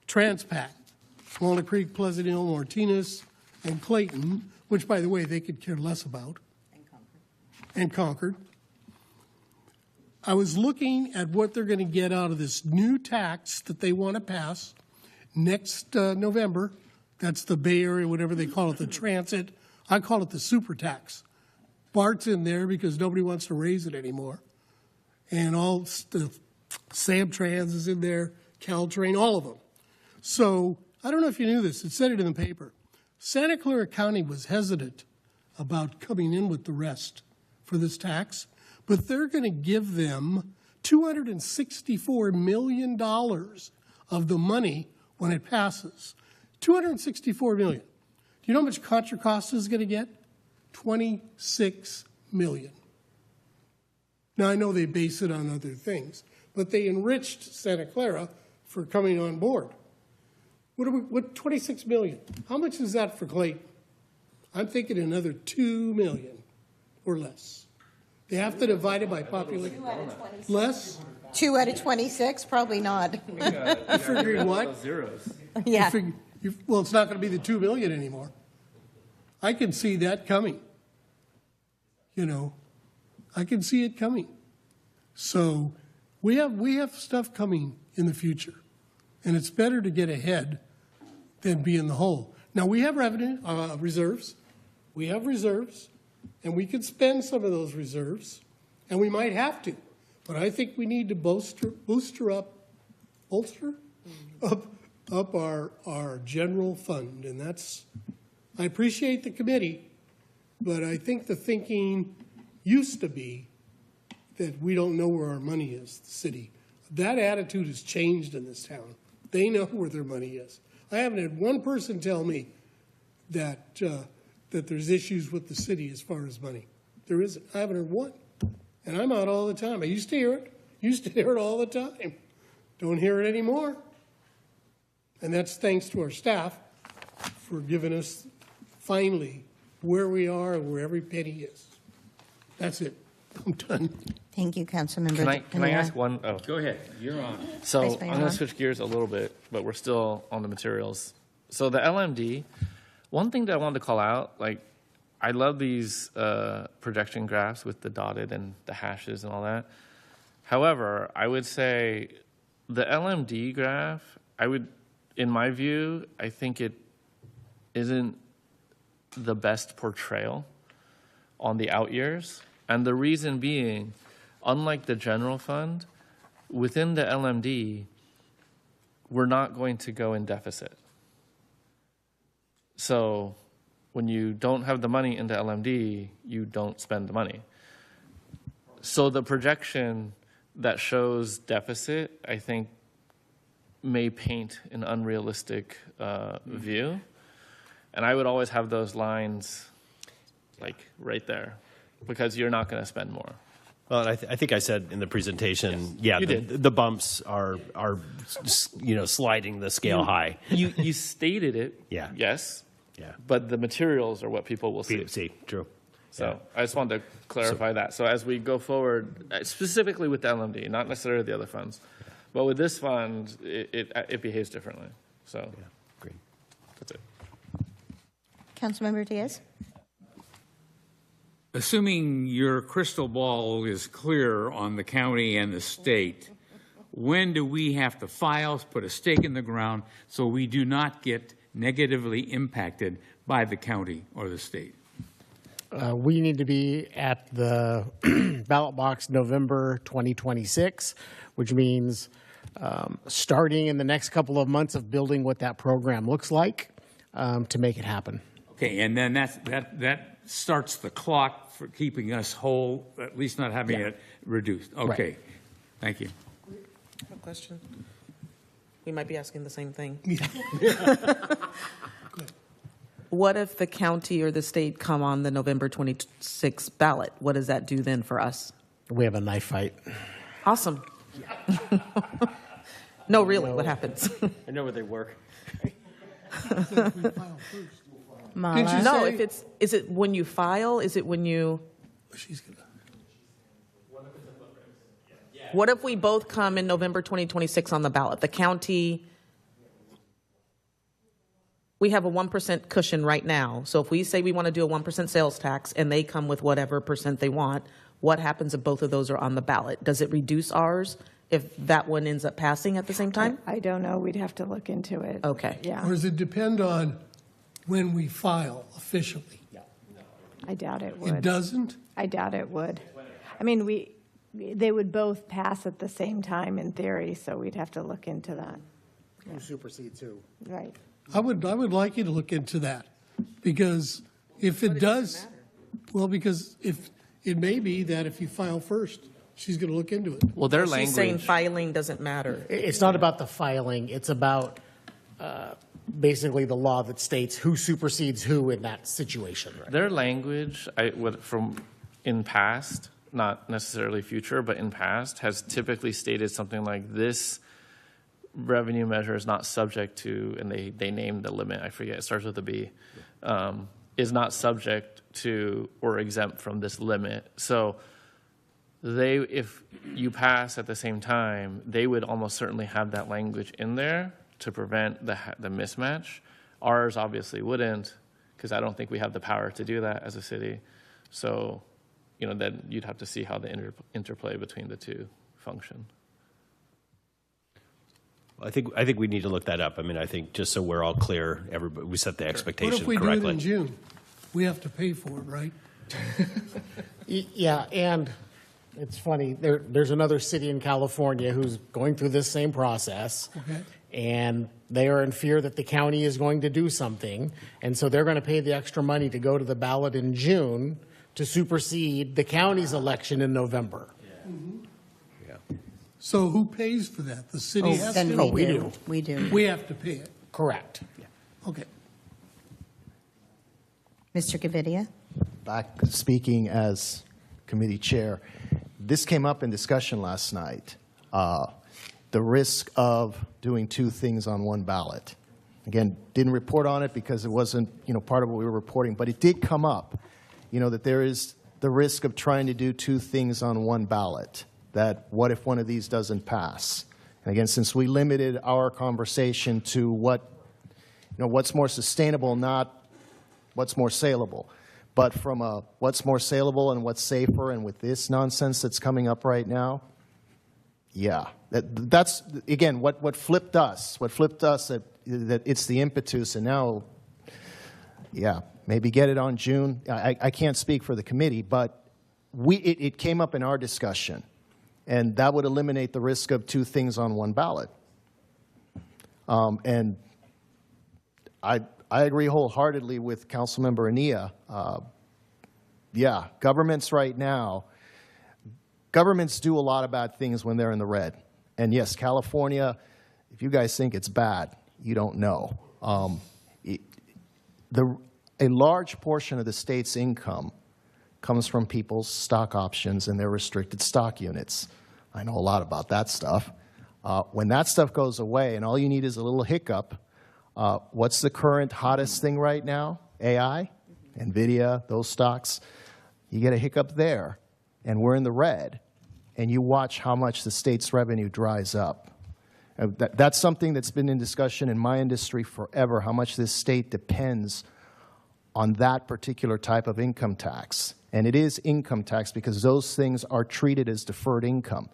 Transpac, Walnut Creek, Pleasant Hill, Martinez, and Clayton, which, by the way, they could care less about. And Concord. I was looking at what they're going to get out of this new tax that they want to pass next November That's the Bay Area, whatever they call it, the transit. I call it the super tax. BART's in there because nobody wants to raise it anymore. And all the Samtrans is in there, Caltrain, all of them. So I don't know if you knew this. It said it in the paper. Santa Clara County was hesitant about coming in with the rest for this tax, but they're going to give them $264 million of the money when it passes. $264 million. Do you know how much Contra Costa is going to get? $26 million. Now, I know they base it on other things, but they enriched Santa Clara for coming on board. What 26 million? How much is that for Clayton? I'm thinking another 2 million or less. They have to divide it by population. Less? 2 out of 26? Probably not. You figuring what? Zeros. Yeah. Well, it's not going to be the 2 million anymore. I can see that coming. You know, I can see it coming. So we have stuff coming in the future, and it's better to get ahead than be in the hole. Now, we have revenue reserves. We have reserves, and we can spend some of those reserves, and we might have to. But I think we need to bolster up our general fund, and that's, I appreciate the committee, but I think the thinking used to be that we don't know where our money is, the city. That attitude has changed in this town. They know where their money is. I haven't had one person tell me that that there's issues with the city as far as money. There isn't. I haven't heard one. And I'm out all the time. I used to hear it. Used to hear it all the time. Don't hear it anymore. And that's thanks to our staff for giving us finally where we are and where every penny is. That's it. I'm done. Thank you, Councilmember. Can I ask one? Oh, Go ahead, you're on. so Vice I'm Mayor going Hahn. to switch gears a little bit, but we're still on the materials. So the LMD, one thing that I wanted to call out, like, I love these projection graphs with the dotted and the hashes and all that. However, I would say the LMD graph, in my view, I think it isn't the best portrayal on the out years. And the reason being, unlike the general fund, within the LMD, we're not going to go in deficit. So when you don't have the money in the LMD, you don't spend the money. So the projection that shows deficit, I think, may paint an unrealistic view. And I would always have those lines like right there, because you're not going to spend more. Well, I think I said in the presentation, Yes, you did. the bumps are sliding the scale high. You stated it, Yeah. yes, Yeah. but the materials are what people will see. See, true. So I just wanted to clarify that. So as we go forward, specifically with the LMD, not necessarily the other funds, but with this fund, it behaves differently. So Yeah, great. that's it. Councilmember Diaz? Assuming your crystal ball is clear on the county and the state, when do we have to file, put a stake in the ground, so we do not get negatively impacted by the county or the state? We need to be at the ballot box November 2026, which means starting in the next couple of months of building what that program looks like to make it happen. Okay, and then that starts the clock for keeping us whole, at least not having it reduced. Okay, Right. Thank you. I have a question. We might be asking the same thing. What if the county or the state come on the November 26th ballot? What does that do then for us? We have a knife fight. Awesome. No, really, what happens? I know where they work. Mala? No, is it when you file? Is it when you? She's gonna. What if we both come in November 2026 on the ballot? The county, we have a 1% cushion right now. So if we say we want to do a 1% sales tax and they come with whatever percent they want, what happens if both of those are on the ballot? Does it reduce ours if that one ends up passing at the same time? I don't know. We'd have to look into it. Okay. Yeah. Or does it depend on when we file officially. I doubt it would. It doesn't? I doubt it would. I mean, they would both pass at the same time in theory, so we'd have to look into that. Who supersedes who? Right. I would like you to look into that, because if it does, well, because if, it may be that if you file first, she's going to look into it. Well, their She's saying language, filing doesn't matter. It's not about the filing, it's about basically the law that states who supersedes who in that situation. their language, from in past, not necessarily future, but in past, has typically stated something like this revenue measure is not subject to, and they named the limit, I forget, it starts with a B, is not subject to or exempt from this limit. So if you pass at the same time, they would almost certainly have that language in there to prevent the mismatch. Ours obviously wouldn't, because I don't think we have the power to do that as a city. So, then you'd have to see how the interplay between the two function. I think we need to look that up. I mean, I think just so we're all clear, we set the expectation What if we correctly. do it in June? We have to pay for it, right? Yeah, and it's funny, there's another city in California who's going through this same process. Okay. And they are in fear that the county is going to do something. And so they're going to pay the extra money to go to the ballot in June to supersede the county's election in November. So who pays for that? The city has Then to? we we do. do. We do. We have to pay it. Correct. Okay. Mr. Gavidia? Back speaking as committee chair, this came up in discussion last night. The risk of doing two things on one ballot. Again, didn't report on it because it wasn't, part of what we were reporting, but it did come up, that there is the risk of trying to do two things on one ballot. That what if one of these doesn't pass? And again, since we limited our conversation to what's more sustainable, not what's more saleable, but from a what's more saleable and what's safer, and with this nonsense that's coming up right now, yeah, that's again what flipped us. What flipped us that it's the impetus, and now, yeah, maybe get it on June. I can't speak for the committee, but it came up in our discussion, and that would eliminate the risk of two things on one ballot. And I agree wholeheartedly with Councilmember Ania. Yeah, governments right now. Governments do a lot of bad things when they're in the red. And yes, California, if you guys think it's bad, you don't know. A large portion of the state's income comes from people's stock options and their restricted stock units. I know a lot about that stuff. When that stuff goes away and all you need is a little hiccup, what's the current hottest thing right now? AI, NVIDIA, those stocks. You get a hiccup there, and we're in the red, and you watch how much the state's revenue dries up. That's something that's been in discussion in my industry forever, how much this state depends on that particular type of income tax. And it is income tax because those things are treated as deferred income.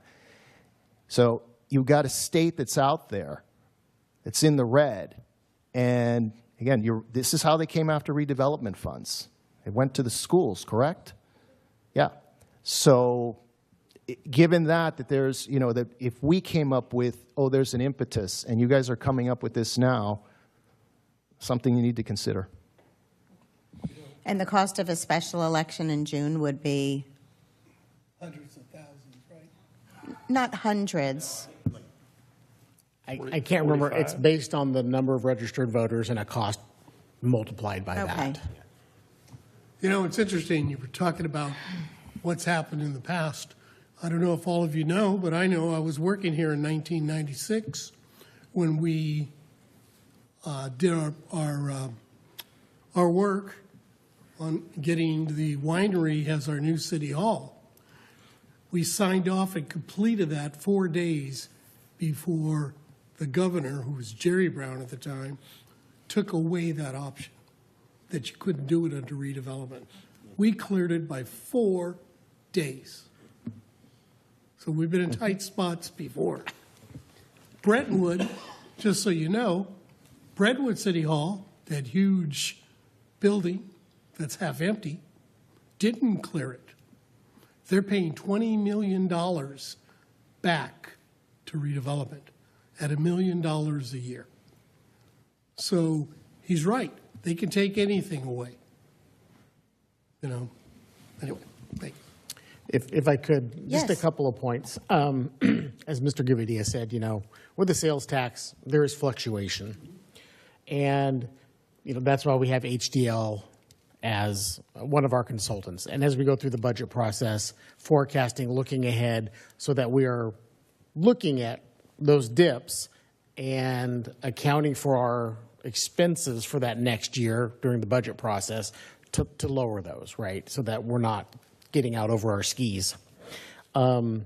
So you've got a state that's out there, that's in the red, and again, this is how they came after redevelopment funds. It went to the schools, correct? Yeah. So given that there's, that if we came up with, there's an impetus, and you guys are coming up with this now, something you need to consider. And the cost of a special election in June would be? Hundreds of thousands, right? Not hundreds. I can't remember. It's based on the number of registered voters and a cost multiplied by that. It's interesting. You were talking about what's happened in the past. I don't know if all of you know, but I know I was working here in 1996 when we did our work on getting the winery as our new city hall. We signed off and completed that 4 days before the governor, who was Jerry Brown at the time, took away that option, that you couldn't do it under redevelopment. We cleared it by 4 days. So we've been in tight spots before. Brentwood, just so you know, Brentwood City Hall, that huge building that's half empty, didn't clear it. They're paying $20 million back to redevelopment at $1 million a year. So he's right. They can take anything away. You know, anyway, thank you. If I could, just a Yes. couple of points. As Mr. Gavidia said, you know, with the sales tax, there is fluctuation. And, you know, that's why we have HDL as one of our consultants. And as we go through the budget process, forecasting, looking ahead, so that we are looking at those dips and accounting for our expenses for that next year during the budget process to lower those, right? So that we're not getting out over our skis. I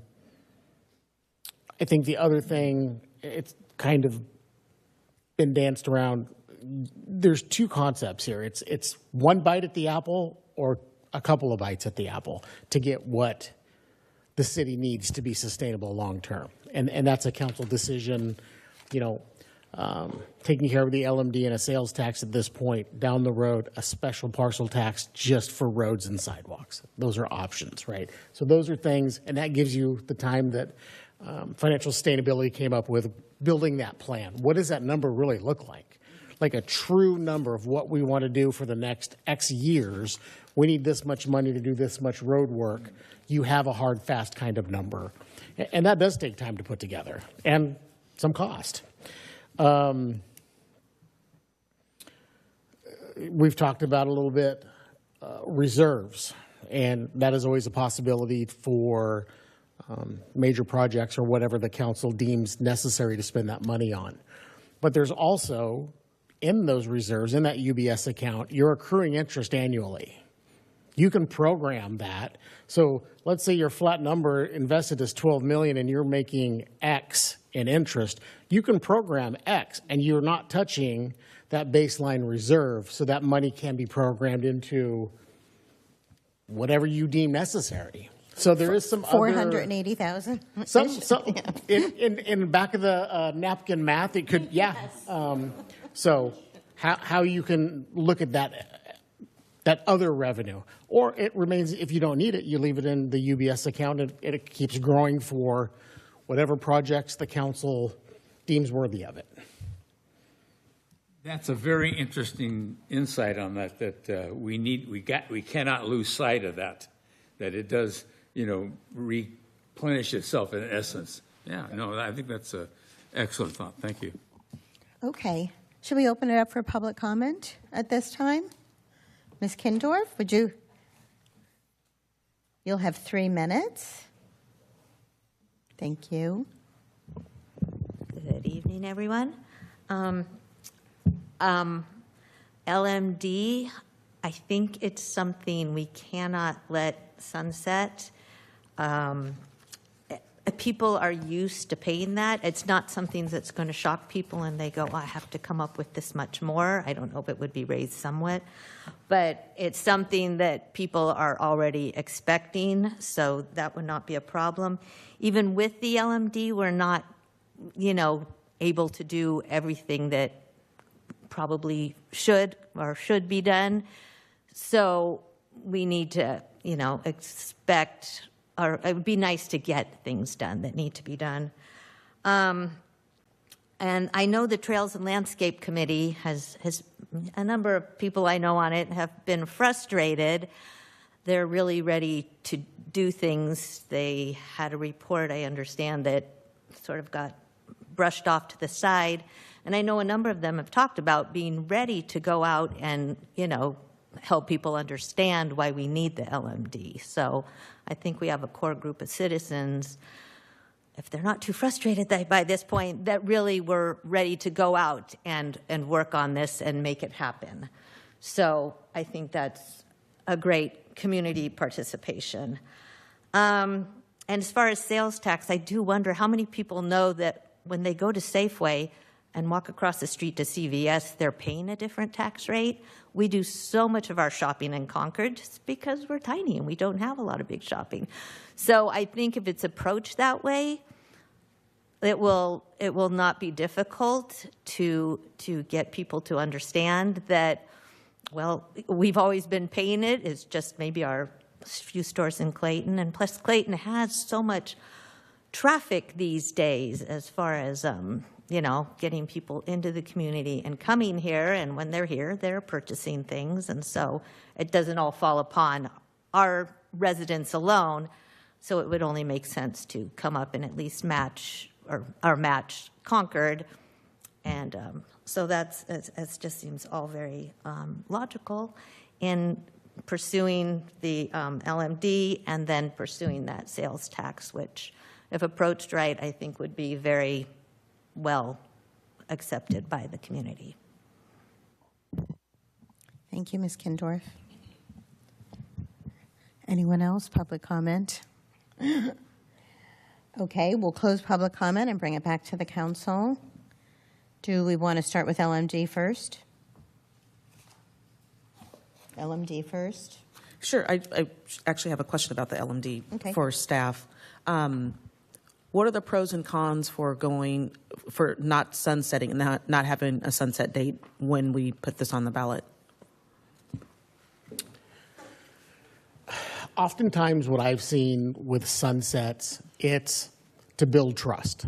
think the other thing, it's kind of been danced around. There's two concepts here. It's one bite at the apple or a couple of bites at the apple to get what the city needs to be sustainable long term. And that's a council decision, you know, taking care of the LMD and a sales tax at this point, down the road, a special parcel tax just for roads and sidewalks. Those are options, right? So those are things, and that gives you the time that financial sustainability came up with building that plan. What does that number really look like? Like a true number of what we want to do for the next X years. We need this much money to do this much road work. You have a hard, fast kind of number. And that does take time to put together and some cost. We've talked about a little bit reserves, and that is always a possibility for major projects or whatever the council deems necessary to spend that money on. But there's also, in those reserves, in that UBS account, you're accruing interest annually. You can program that. So let's say your flat number invested is $12 million and you're making X in interest. You can program X and you're not touching that baseline reserve, so that money can be programmed into whatever you deem necessary. So there is some 480,000. some in the back of the napkin math, it could, yeah. So how you can look at that other revenue, or it remains, if you don't need it, you leave it in the UBS account and it keeps growing for whatever projects the council deems worthy of it. That's a very interesting insight on that. We cannot lose sight of that. That it does, you know, replenish itself in essence. Yeah, no, I think that's an excellent thought. Thank you. Okay. Should we open it up for public comment at this time? Ms. Kindorf, you'll have 3 minutes. Thank you. Good evening, everyone. LMD, I think it's something we cannot let sunset. People are used to paying that. It's not something that's going to shock people and they go, oh, I have to come up with this much more. I don't know if it would be raised somewhat, but it's something that people are already expecting, so that would not be a problem. Even with the LMD, we're not, you know, able to do everything that probably should be done. So we need to, you know, expect, or it would be nice to get things done that need to be done. And I know the Trails and Landscape Committee has a number of people I know on it have been frustrated. They're really ready to do things. They had a report, I understand, that sort of got brushed off to the side. And I know a number of them have talked about being ready to go out and, you know, help people understand why we need the LMD. So I think we have a core group of citizens, if they're not too frustrated by this point, that really were ready to go out and work on this and make it happen. So I think that's a great community participation. And as far as sales tax, I do wonder how many people know that when they go to Safeway and walk across the street to CVS, they're paying a different tax rate. We do so much of our shopping in Concord just because we're tiny and we don't have a lot of big shopping. So I think if it's approached that way, it will not be difficult to get people to understand that well, we've always been paying it. It's just maybe our few stores in Clayton. And plus, Clayton has so much traffic these days as far as, getting people into the community and coming here. And when they're here, they're purchasing things. And so it doesn't all fall upon our residents alone. So it would only make sense to come up and at least match or match Concord. And so it just seems all very logical in pursuing the LMD and then pursuing that sales tax, which, if approached right, I think would be very well accepted by the community. Thank you, Ms. Kindorf. Anyone else? Public comment? Okay, we'll close public comment and bring it back to the council. Do we want to start with LMD first? LMD first? Sure. I actually have a question about the LMD for staff. What are the pros and cons for not sunsetting and not having a sunset date when we put this on the ballot? Oftentimes what I've seen with sunsets, it's to build trust.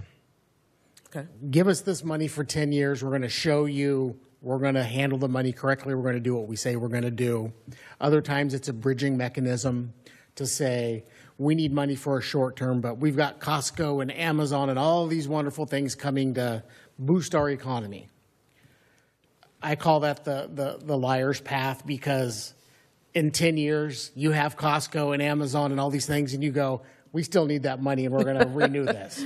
Okay. Give us this money for 10 years. We're going to show you. We're going to handle the money correctly. We're going to do what we say we're going to do. Other times it's a bridging mechanism to say, we need money for a short term, but we've got Costco and Amazon and all these wonderful things coming to boost our economy. I call that the liar's path, because in 10 years you have Costco and Amazon and all these things and you go, we still need that money and we're going to renew this.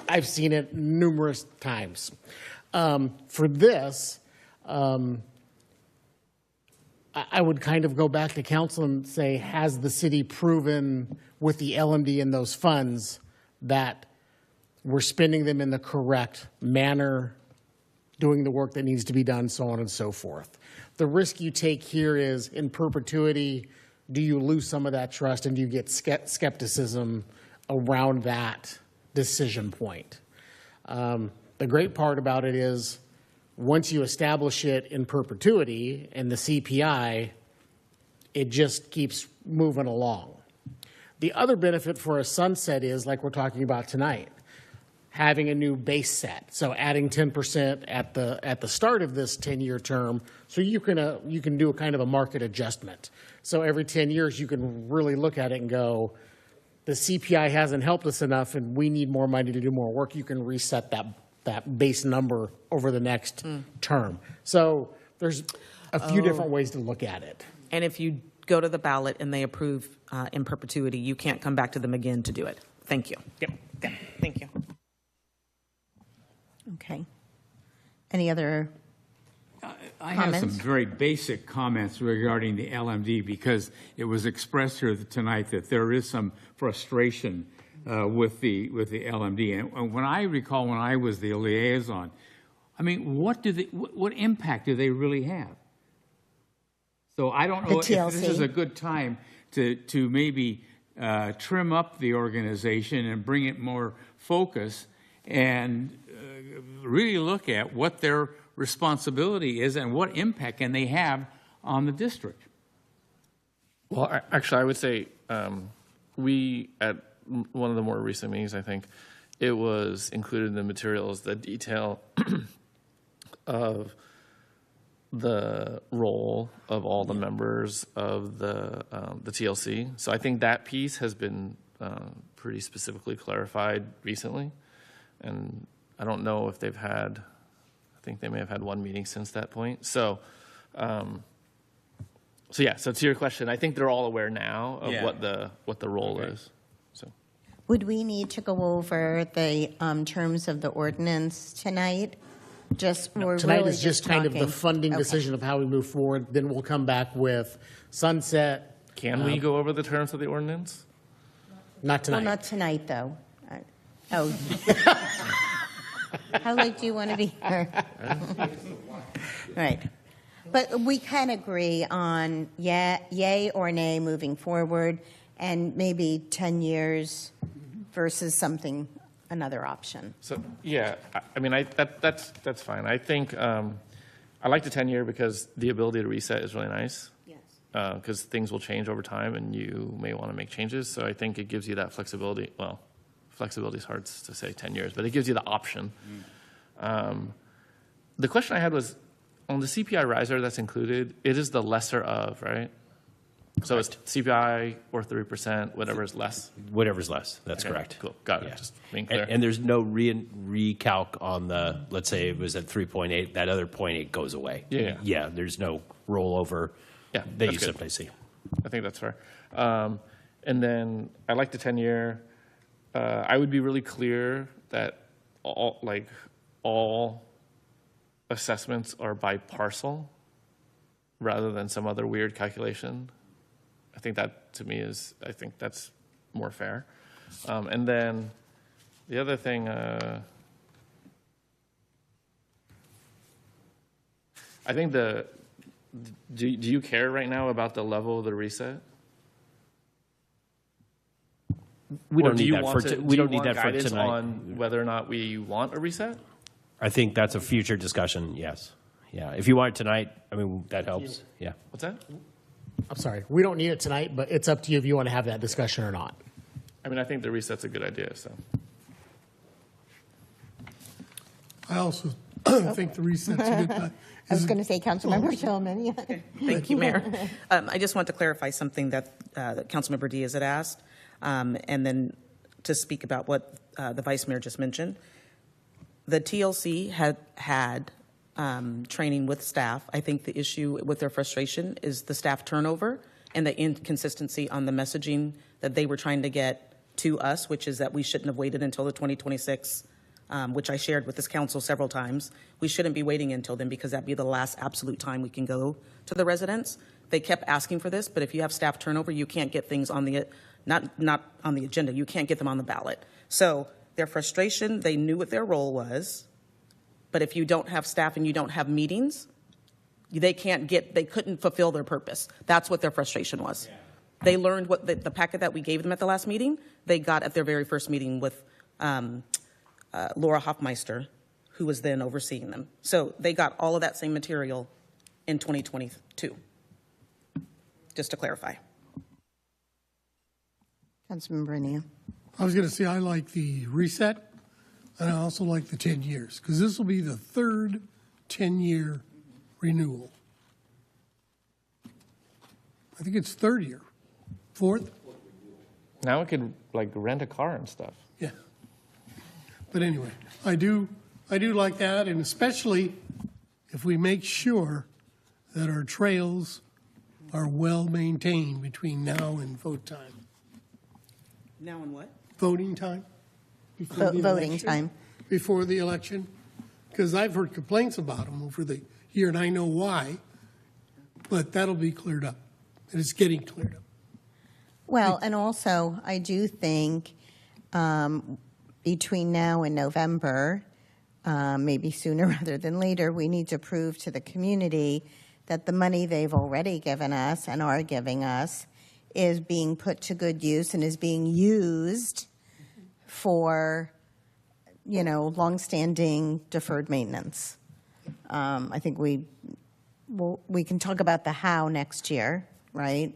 I've seen it numerous times. For this, I would kind of go back to council and say, has the city proven with the LMD and those funds that we're spending them in the correct manner, doing the work that needs to be done, so on and so forth. The risk you take here is, in perpetuity, do you lose some of that trust and do you get skepticism around that decision point? The great part about it is, once you establish it in perpetuity and the CPI, it just keeps moving along. The other benefit for a sunset is, like we're talking about tonight, having a new base set. So adding 10% at the start of this 10-year term, so you can do a kind of a market adjustment. So every 10 years you can really look at it and go, the CPI hasn't helped us enough and we need more money to do more work. You can reset that base number over the next term. So there's a few different ways to look at it. And if you go to the ballot and they approve in perpetuity, you can't come back to them again to do it. Thank you. Yep. Thank you. Okay. Any other I comments? have some very basic comments regarding the LMD, because it was expressed here tonight that there is some frustration with the LMD. And when I recall, when I was the liaison, I mean, what impact do they really have? So I don't know if this is a good time to maybe trim up the organization and bring it more focus and really look at what their responsibility is and what impact can they have on the district. Well, actually, I would say we, at one of the more recent meetings, I think, it was included in the materials, the detail of the role of all the members of the TLC. So I think that piece has been pretty specifically clarified recently. And I don't know if they've had, I think they may have had one meeting since that point. So, so to your question, I think they're all aware now of what the role is. So, would we need to go over the terms of the ordinance tonight? Tonight is just kind of the funding decision of how we move forward. Then we'll come back with sunset. Can we go over the terms of the ordinance? Not tonight. Well, not tonight, though. Oh. How late do you want to be here? Right. But we can agree on yay or nay moving forward, and maybe 10 years versus another option. So, yeah, I mean, that's fine. I think I like the 10-year because the ability to reset is really nice. Yes. Because things will change over time and you may want to make changes. So I think it gives you that flexibility. Well, flexibility is hard to say 10 years, but it gives you the option. The question I had was, on the CPI riser that's included, it is the lesser of, right? So it's CPI or 3%, whatever is less. Whatever's less, that's Okay, correct. Cool, got it. Yeah. Just being clear. And there's no recalc on the, let's say it was at 3.8, that other 0.8 goes away. Yeah. Yeah, there's no rollover Yeah, that that's you good. sometimes see. I think that's fair. And then I like the 10-year. I would be really clear that all assessments are by parcel rather than some other weird calculation. I think that, to me, I think that's more fair. And then the other thing, I think do you care right now about the level of the reset? We Or don't do need you that want for to- we do don't you need want that for guidance tonight. on whether or not we want a reset? I think that's a future discussion, yes. Yeah, if you want it tonight, I mean, that helps, yeah. What's that? I'm sorry, we don't need it tonight, but it's up to you if you want to have that discussion or not. I mean, I think the reset's a good idea, so. I also think the reset's a good time. I was going to say, Councilmember Tillman, yeah. Thank you, Mayor. I just want to clarify something that Councilmember Diaz had asked, and then to speak about what the Vice Mayor just mentioned. The TLC had training with staff. I think the issue with their frustration is the staff turnover and the inconsistency on the messaging that they were trying to get to us, which is that we shouldn't have waited until the 2026, which I shared with this council several times. We shouldn't be waiting until then because that'd be the last absolute time we can go to the residents. They kept asking for this, but if you have staff turnover, you can't get things on the, not on the agenda. You can't get them on the ballot. So their frustration, they knew what their role was, but if you don't have staff and you don't have meetings, they couldn't fulfill their purpose. That's what their frustration was. Yeah. They learned what the packet that we gave them at the last meeting, they got at their very first meeting with Laura Hoffmeister, who was then overseeing them. So they got all of that same material in 2022, just to clarify. Councilmember Ania. I was going to say I like the reset, and I also like the 10 years, because this will be the third 10-year renewal. I think it's third year. Fourth? Now we could rent a car and stuff. Yeah. But anyway, I do like that, and especially if we make sure that our trails are well maintained between now and vote time. Now and what? Voting time. Before the Voting election. time. Before the election. Because I've heard complaints about them over the year, and I know why, but that'll be cleared up. And it's getting cleared up. Well, and also, I do think between now and November, maybe sooner rather than later, we need to prove to the community that the money they've already given us and are giving us is being put to good use and is being used for, longstanding deferred maintenance. I think we can talk about the how next year, right?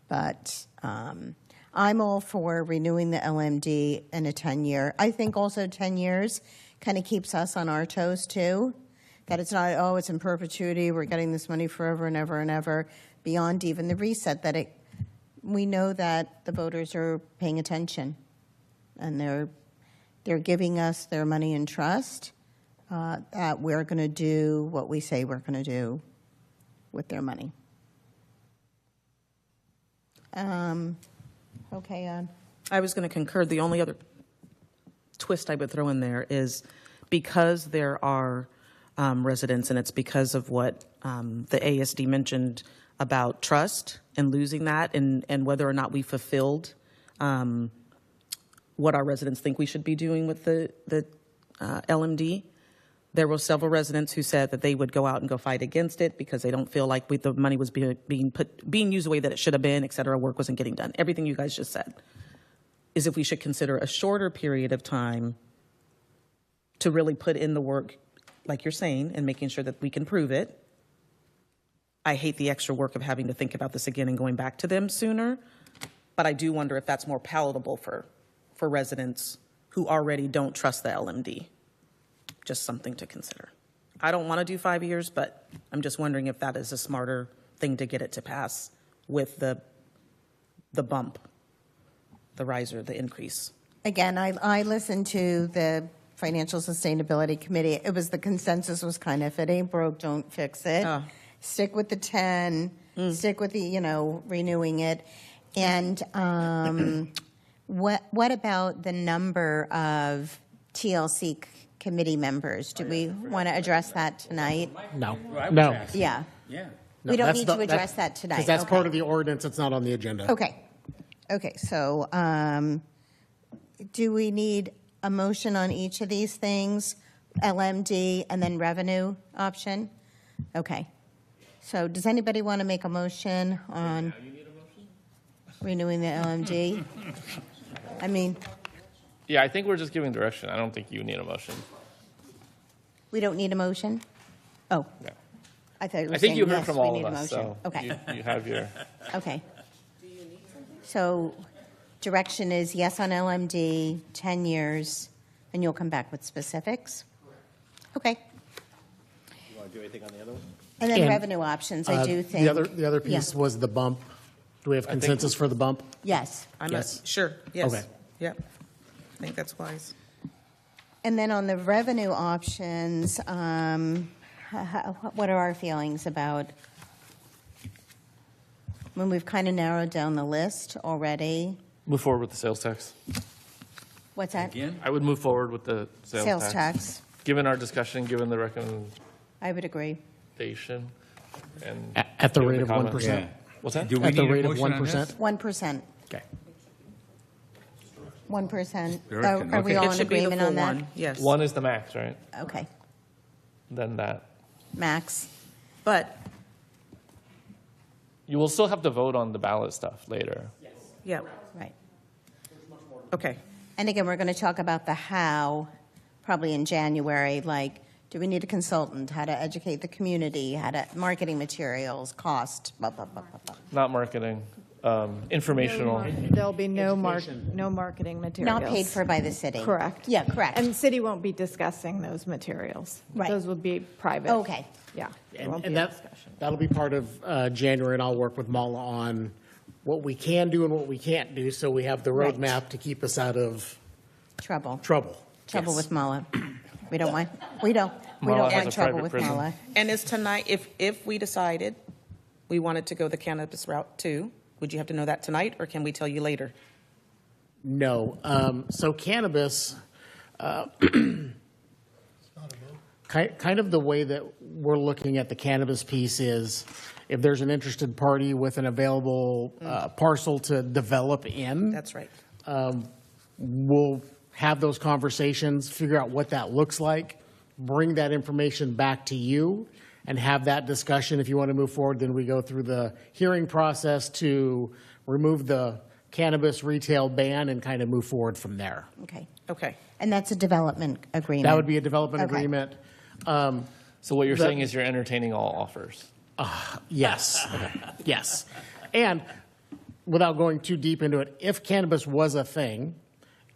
But I'm all for renewing the LMD in a 10-year. I think also 10 years kind of keeps us on our toes too, that it's not, it's in perpetuity, we're getting this money forever and ever and ever, beyond even the reset, that we know that the voters are paying attention and they're giving us their money in trust, that we're going to do what we say we're going to do with their money. Okay, I was going to concur. The only other twist I would throw in there is because there are residents, and it's because of what the ASD mentioned about trust and losing that, and whether or not we fulfilled what our residents think we should be doing with the LMD. There were several residents who said that they would go out and go fight against it because they don't feel like the money was being used the way that it should have been, et cetera. Work wasn't getting done. Everything you guys just said is if we should consider a shorter period of time to really put in the work, like you're saying, and making sure that we can prove it I hate the extra work of having to think about this again and going back to them sooner. But I do wonder if that's more palatable for residents who already don't trust the LMD. Just something to consider. I don't want to do 5 years, but I'm just wondering if that is a smarter thing to get it to pass with the bump, the riser, the increase. Again, I listened to the Financial Sustainability Committee. It was the consensus was kind of, if it ain't broke, don't fix it. Oh. Stick with the 10, stick with the, renewing it. And what about the number of TLC committee members? Do we want to address that tonight? No. Well, I was No. asking. Yeah. Yeah. We don't that's need the- to address that tonight. Because that's Okay. part of the ordinance. It's not on the agenda. Okay. Okay, so do we need a motion on each of these things? LMD and then revenue option? Okay. So does anybody want to make a motion on renewing the LMD? I mean, Yeah, I think we're just giving direction. I don't think you need a motion. we don't need a motion? Oh, No. I thought you were I think saying you heard yes, from we all need of a us, motion. so Okay, you have your. okay. So direction is yes on LMD, 10 years, and you'll come back with specifics? Okay. You want to do anything on the other one? And then And, revenue options, I do think. The other piece Yeah. was the bump. Do we have consensus for the bump? Yes. Yes. Sure, yes. Okay. Yep. I think that's wise. And then on the revenue options, what are our feelings about, when we've kind of narrowed down the list already? Move forward with the sales tax. What's that? Again? I would move forward with the Sales tax. Given our discussion, given the recommendation, I would agree. and. At the given rate of comments. 1%? Yeah. What's that? Do we At the need a rate of motion on this? 1%? 1%. Okay. 1%. Direction, Are we okay. all It in should be the agreement full on that? one, yes. One is the max, right? Okay. Then that. Max. But, You will still have to vote on the ballot stuff later. yeah, Right. okay. And again, we're going to talk about the how, probably in January, like, do we need a consultant, how to educate the community, how to, marketing materials, cost, blah, blah, blah, blah, blah. Not marketing, informational. There'll be no marketing materials. Not paid for by the city. Correct. Yeah, correct. And the city won't be discussing those materials. Right. Those will be private. Okay. Yeah. There won't And be a that, discussion. that'll be part of January, and I'll work with Mala on what we can do and what we can't do, so we have the Right. roadmap to keep us out of Trouble. trouble. Trouble Yes. with Mala. We don't want, we don't Mala has want a trouble private with prison. Mala. And is tonight, if we decided we wanted to go the cannabis route too, would you have to know that tonight, or can we tell you later? No. So cannabis, kind of the way that we're looking at the cannabis piece is if there's an interested party with an available parcel to develop in, That's right. we'll have those conversations, figure out what that looks like, bring that information back to you, and have that discussion. If you want to move forward, then we go through the hearing process to remove the cannabis retail ban and kind of move forward from there. Okay. Okay. And that's a development agreement. That would be a development Okay. agreement. So what you're The- saying is you're entertaining all offers. Yes, yes. And without going too deep into it, if cannabis was a thing,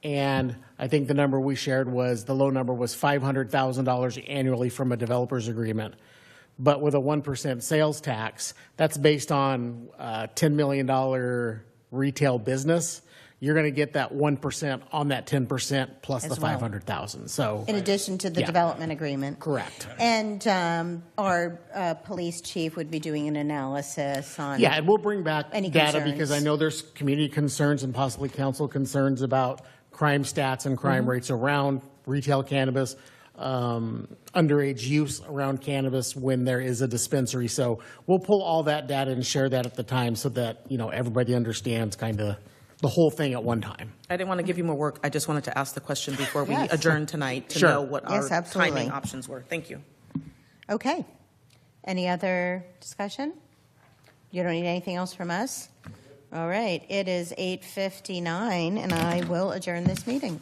and I think the number we shared was, the low number was $500,000 annually from a developer's agreement, but with a 1% sales tax, that's based on a $10 million retail business. You're going to get that 1% on that 10% plus As the well. 500,000. So In addition to the Yeah. development agreement. correct. And our police chief would be doing an analysis on. Yeah, and we'll bring back Any data concerns? because I know there's community concerns and possibly council concerns about crime stats and crime Mm-hmm. rates around retail cannabis, underage use around cannabis when there is a dispensary. So we'll pull all that data and share that at the time so that, everybody understands kind of the whole thing at one time. I didn't want to give you more work. I just wanted to ask the question before we Yes. adjourn tonight to Sure. know what Yes, our absolutely. timing options were. Thank you. Okay. Any other discussion? You don't need anything else from us? All right. It is 8:59, and I will adjourn this meeting.